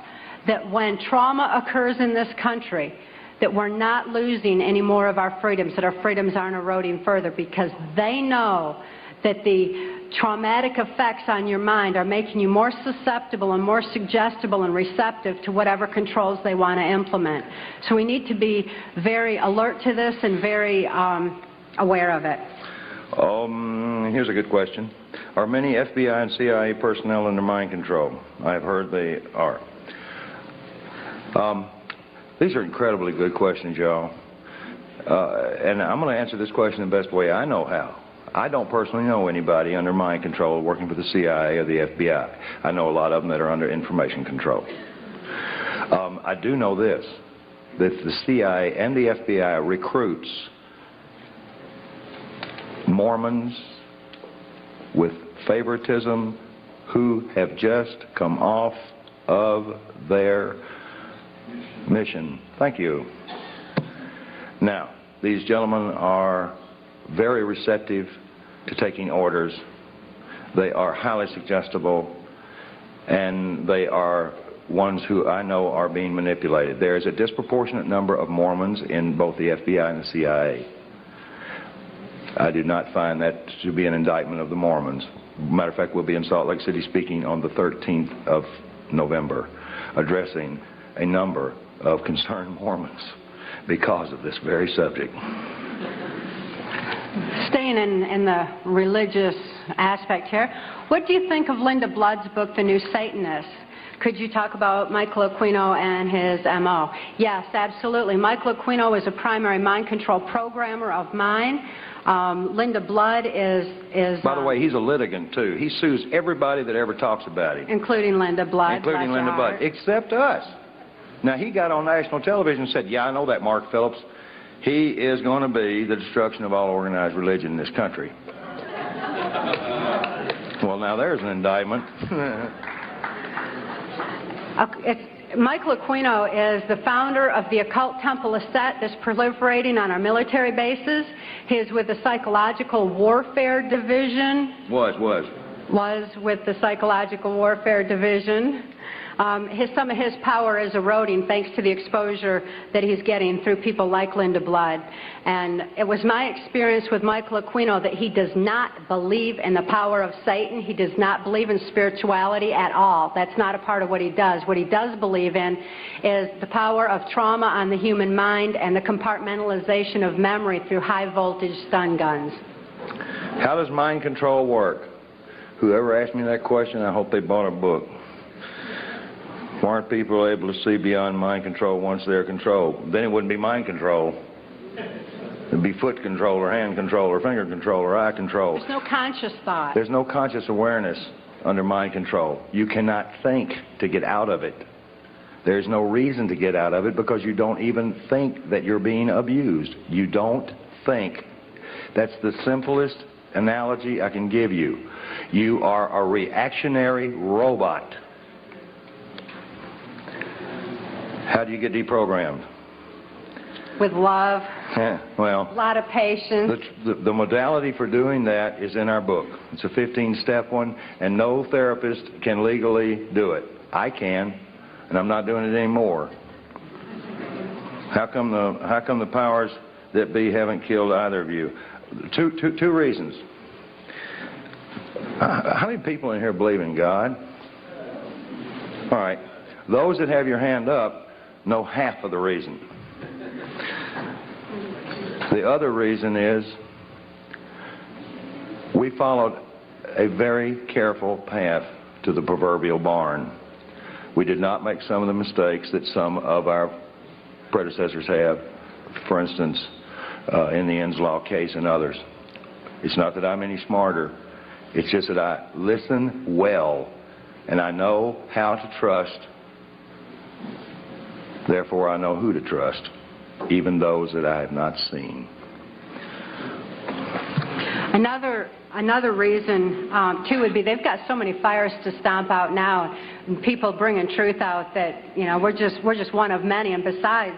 that when trauma occurs in this country, that we're not losing any more of our freedoms, that our freedoms aren't eroding further, because they know that the traumatic effects on your mind are making you more susceptible and more suggestible and receptive to whatever controls they want to implement. So we need to be very alert to this and very aware of it. Here's a good question. Are many FBI and CIA personnel under mind control? I've heard they are. These are incredibly good questions, y'all. And I'm going to answer this question the best way I know how. I don't personally know anybody under mind control working for the CIA or the FBI. I know a lot of them that are under information control. I do know this, that the CIA and the FBI recruits Mormons with favoritism who have just come off of their mission. Thank you. Now, these gentlemen are very receptive to taking orders. They are highly suggestible, and they are ones who I know are being manipulated. There is a disproportionate number of Mormons in both the FBI and the CIA. I do not find that to be an indictment of the Mormons. Matter of fact, we'll be in Salt Lake City speaking on the 13th of November, addressing a number of concerned Mormons because of this very subject. Staying in the religious aspect here, what do you think of Linda Blood's book, The New Satanists? Could you talk about Michael Aquino and his M.O.? Yes, absolutely. Michael Aquino is a primary mind control programmer of mine. Linda Blood is... By the way, he's a litigant, too. He sues everybody that ever talks about him. Including Linda Blood. Including Linda Blood, except us. Now, he got on national television and said, yeah, I know that, Mark Phillips. He is going to be the destruction of all organized religion in this country. Well, now there's an indictment. Michael Aquino is the founder of the occult temple of Set that's proliferating on our military bases. He is with the Psychological Warfare Division. Was with the Psychological Warfare Division. Some of his power is eroding thanks to the exposure that he's getting through people like Linda Blood. And it was my experience with Michael Aquino that he does not believe in the power of Satan. He does not believe in spirituality at all. That's not a part of what he does. What he does believe in is the power of trauma on the human mind and the compartmentalization of memory through high voltage stun guns. How does mind control work? Whoever asked me that question, I hope they bought a book. Why aren't people able to see beyond mind control once they're controlled? Then it wouldn't be mind control. It'd be foot control or hand control or finger control or eye control. There's no conscious thought. There's no conscious awareness under mind control. You cannot think to get out of it. There's no reason to get out of it because you don't even think that you're being abused. You don't think. That's the simplest analogy I can give you. You are a reactionary robot. How do you get deprogrammed? with love, well, a lot of patience. The modality for doing that is in our book. It's a 15-step one, and no therapist can legally do it. I can, and I'm not doing it anymore. How come the powers that be haven't killed either of you? Two reasons. How many people in here believe in God? All right. Those that have your hand up know half of the reason. The other reason is we followed a very careful path to the proverbial barn. We did not make some of the mistakes that some of our predecessors have, for instance, in the Inslaw case and others. It's not that I'm any smarter. It's just that I listen well, and I know how to trust. Therefore, I know who to trust, even those that I have not seen. Another reason, too, would be they've got so many fires to stomp out now, and people bringing truth out that, you know, we're just one of many. And besides,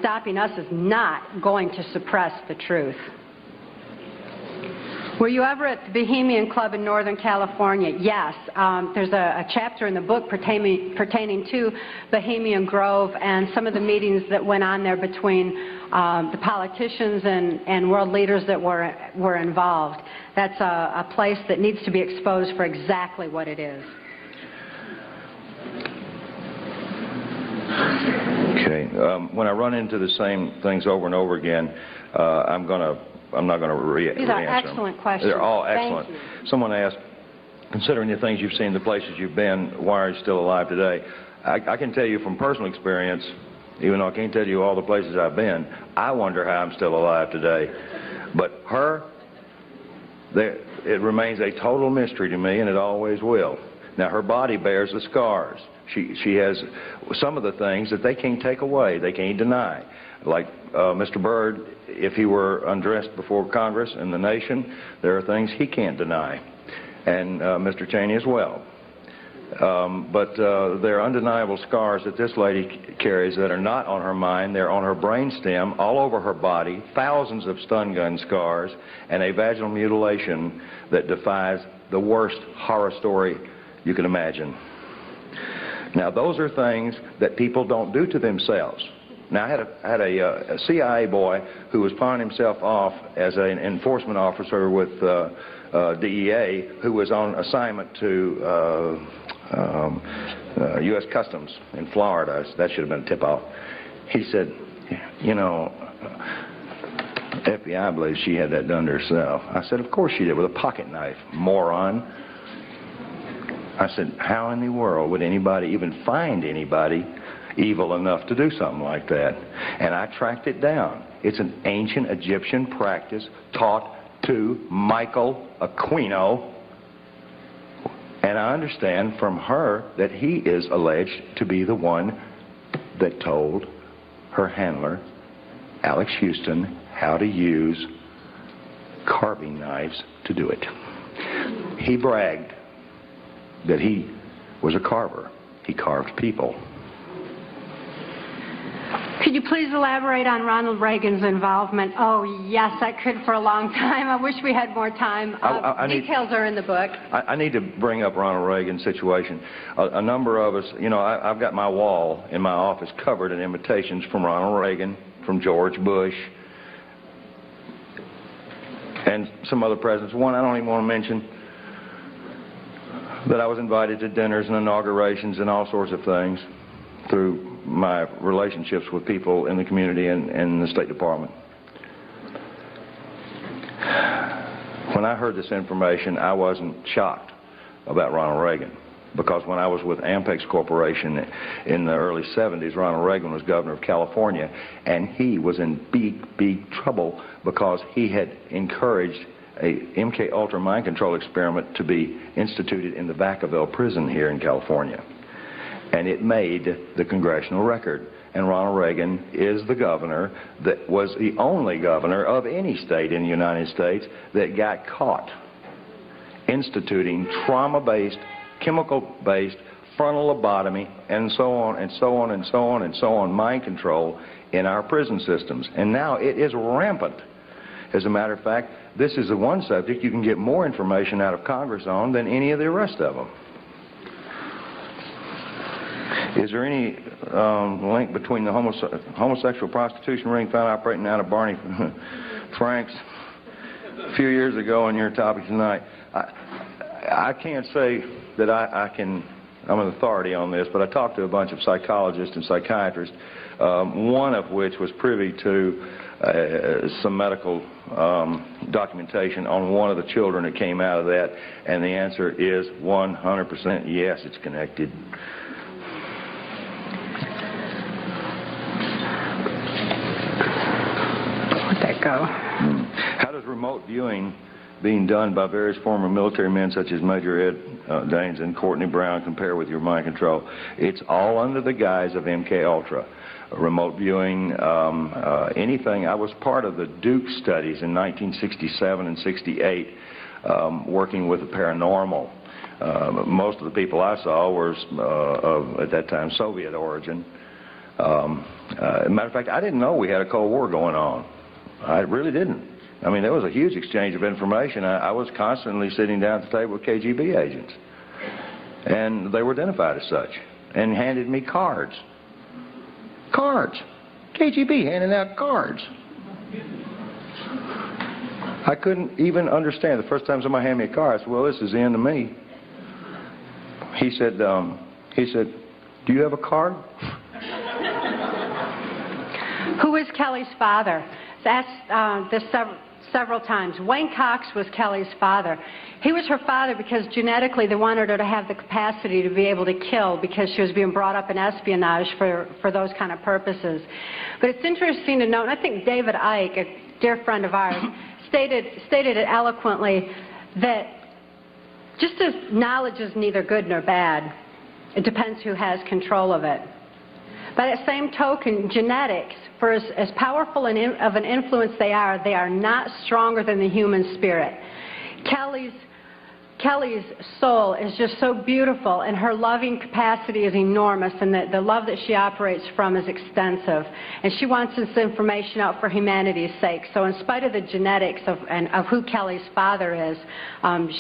stopping us is not going to suppress the truth. Were you ever at the Bohemian Club in Northern California? Yes. There's a chapter in the book pertaining to Bohemian Grove and some of the meetings that went on there between the politicians and world leaders that were involved. That's a place that needs to be exposed for exactly what it is. Okay. When I run into the same things over and over again, I'm not going to re-answer them. These are excellent questions. They're all excellent. Thank you. Someone asked, considering the things you've seen, the places you've been, why are you still alive today? I can tell you from personal experience, even though I can't tell you all the places I've been, I wonder how I'm still alive today. But it remains a total mystery to me, and it always will. Now, her body bears the scars. She has some of the things that they can't take away, they can't deny. Like Mr. Byrd, if he were undressed before Congress and the nation, there are things he can't deny, and Mr. Cheney as well. But there are undeniable scars that this lady carries that are not on her mind. They're on her brainstem, all over her body, thousands of stun gun scars, and a vaginal mutilation that defies the worst horror story you can imagine. Now, those are things that people don't do to themselves. Now, I had a CIA boy who was pawning himself off as an enforcement officer with DEA, who was on assignment to U.S. Customs in Florida. That should have been a tip-off. He said, you know, FBI believes she had that done to herself. I said, of course she did, with a pocket knife, moron. I said, how in the world would anybody even find anybody evil enough to do something like that? And I tracked it down. It's an ancient Egyptian practice taught to Michael Aquino. And I understand from her that he is alleged to be the one that told her handler, Alex Houston, how to use carving knives to do it. He bragged that he was a carver. He carved people. Could you please elaborate on Ronald Reagan's involvement? Oh, yes, I could for a long time. I wish we had more time. Details are in the book. I need to bring up Ronald Reagan's situation. A number of us, you know, I've got my wall in my office covered in invitations from Ronald Reagan, from George Bush, and some other presidents. One I don't even want to mention, that I was invited to dinners and inaugurations and all sorts of things through my relationships with people in the community and in the State Department. When I heard this information, I wasn't shocked about Ronald Reagan, because when I was with Ampex Corporation in the early 70s, Ronald Reagan was governor of California, and he was in big trouble because he had encouraged a MK Ultra mind control experiment to be instituted in the Vacaville prison here in California. And it made the congressional record. And Ronald Reagan is the governor that was the only governor of any state in the United States that got caught instituting trauma-based, chemical-based, frontal lobotomy, and so on, and so on, and so on, and so on, mind control in our prison systems. And now it is rampant. As a matter of fact, this is the one subject you can get more information out of Congress on than any of the rest of them. Is there any link between the homosexual prostitution ring found operating out of Barney Frank's a few years ago and your topic tonight? I can't say that I'm an authority on this, but I talked to a bunch of psychologists and psychiatrists, one of which was privy to some medical documentation on one of the children that came out of that, and the answer is 100% yes, it's connected. Let that go. How does remote viewing being done by various former military men such as Major Ed Daines and Courtney Brown compare with your mind control? It's all under the guise of MK Ultra. Remote viewing, anything. I was part of the Duke studies in 1967 and 68, working with the paranormal. Most of the people I saw were of, at that time, Soviet origin. As a matter of fact, I didn't know we had a Cold War going on. I really didn't. I mean, there was a huge exchange of information. I was constantly sitting down at the table with KGB agents, and they were identified as such, and handed me cards. Cards. KGB handing out cards. I couldn't even understand. The first time somebody handed me a card, I said, well, this is the end of me. He said, do you have a card? Who is Kelly's father? Asked this several times. Wayne Cox was Kelly's father. He was her father because genetically they wanted her to have the capacity to be able to kill because she was being brought up in espionage for those kind of purposes. But it's interesting to note, and I think David Icke, a dear friend of ours, stated it eloquently, that just as knowledge is neither good nor bad, it depends who has control of it. By that same token, genetics, for as powerful of an influence they are not stronger than the human spirit. Kelly's soul is just so beautiful, and her loving capacity is enormous, and the love that she operates from is extensive. And she wants this information out for humanity's sake. So in spite of the genetics of who Kelly's father is,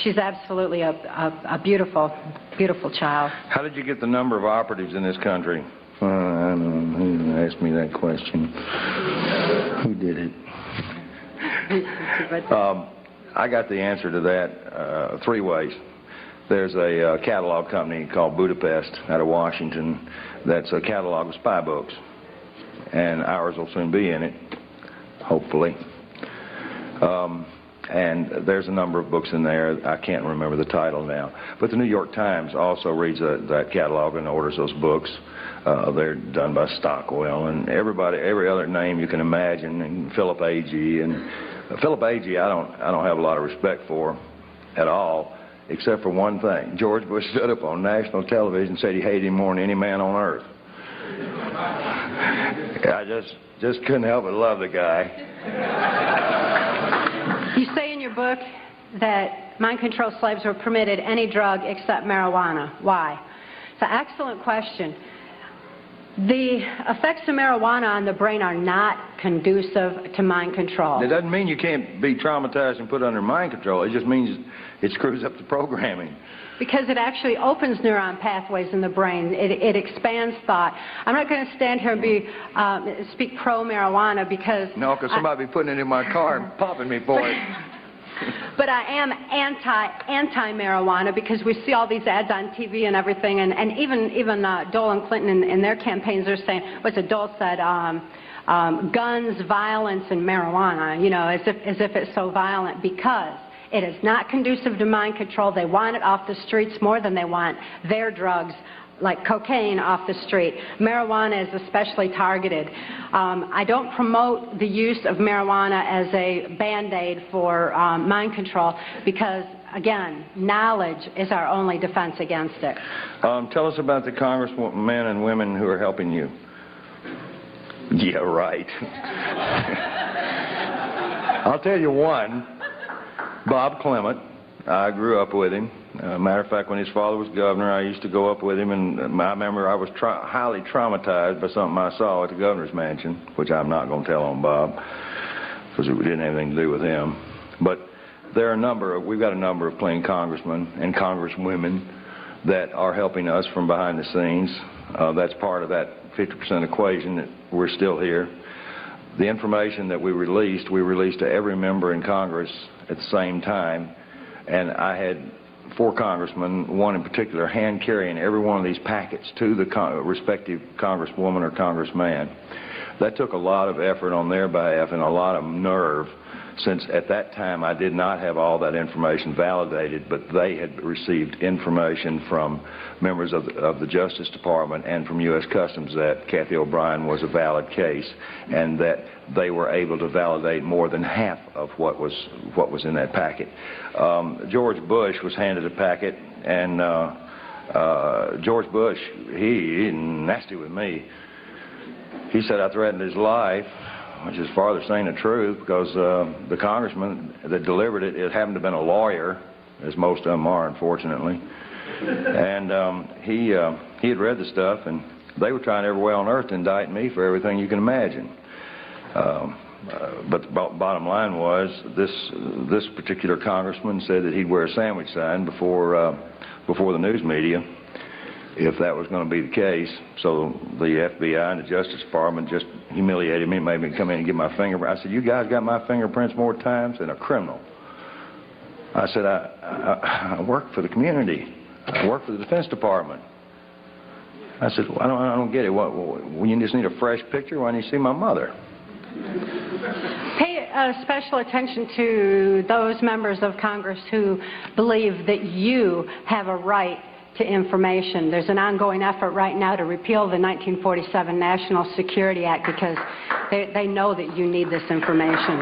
she's absolutely a beautiful, beautiful child. How did you get the number of operatives in this country? I don't know. Who asked me that question? Who did it? I got the answer to that three ways. There's a catalog company called Budapest out of Washington that's a catalog of spy books, and ours will soon be in it, hopefully. And there's a number of books in there. I can't remember the title now. But the New York Times also reads that catalog and orders those books. They're done by Stockwell and every other name you can imagine, and Philip Agee. And Philip Agee, I don't have a lot of respect for at all, except for one thing. George Bush stood up on national television and said he hated him more than any man on earth. I just couldn't help but love the guy. You say in your book that mind-controlled slaves were permitted any drug except marijuana. Why? It's an excellent question. The effects of marijuana on the brain are not conducive to mind control. It doesn't mean you can't be traumatized and put under mind control. It just means it screws up the programming. Because it actually opens neuron pathways in the brain. It expands thought. I'm not going to stand here and speak pro-marijuana because... No, because somebody be putting it in my car and popping me for it. But I am anti-marijuana because we see all these ads on TV and everything, and even Dole and Clinton in their campaigns are saying, what's it, Dole said, guns, violence, and marijuana, you know, as if it's so violent, because it is not conducive to mind control. They want it off the streets more than they want their drugs, like cocaine, off the street. Marijuana is especially targeted. I don't promote the use of marijuana as a Band-Aid for mind control because, again, knowledge is our only defense against it. Tell us about the congressmen and women who are helping you. Yeah, right. I'll tell you one. Bob Clement I grew up with him. Matter of fact, when his father was governor, I used to go up with him, and I remember I was highly traumatized by something I saw at the governor's mansion, which I'm not going to tell on Bob, because it didn't have anything to do with him. But there are we've got a number of clean congressmen and congresswomen that are helping us from behind the scenes. That's part of that 50% equation that we're still here. The information that we released to every member in Congress at the same time, and I had 4 congressmen, one in particular, hand-carrying every one of these packets to the respective congresswoman or congressman. That took a lot of effort on their behalf and a lot of nerve, since at that time I did not have all that information validated, but they had received information from members of the Justice Department and from U.S. Customs that Cathy O'Brien was a valid case, and that they were able to validate more than half of what was in that packet. George Bush was handed a packet, and George Bush, he's nasty with me. He said I threatened his life, which is farther saying the truth, because the congressman that delivered it happened to have been a lawyer, as most of them are, unfortunately. And he had read the stuff, and they were trying every way on earth to indict me for everything you can imagine. But the bottom line was, this particular congressman said that he'd wear a sandwich sign before the news media if that was going to be the case. So the FBI and the Justice Department just humiliated me, made me come in and get my fingerprint. I said, you guys got my fingerprints more times than a criminal. I said, I work for the community. I work for the Defense Department. I said, well, I don't get it. What, you just need a fresh picture? Why don't you see my mother? Pay special attention to those members of Congress who believe that you have a right to information. There's an ongoing effort right now to repeal the 1947 National Security Act because they know that you need this information.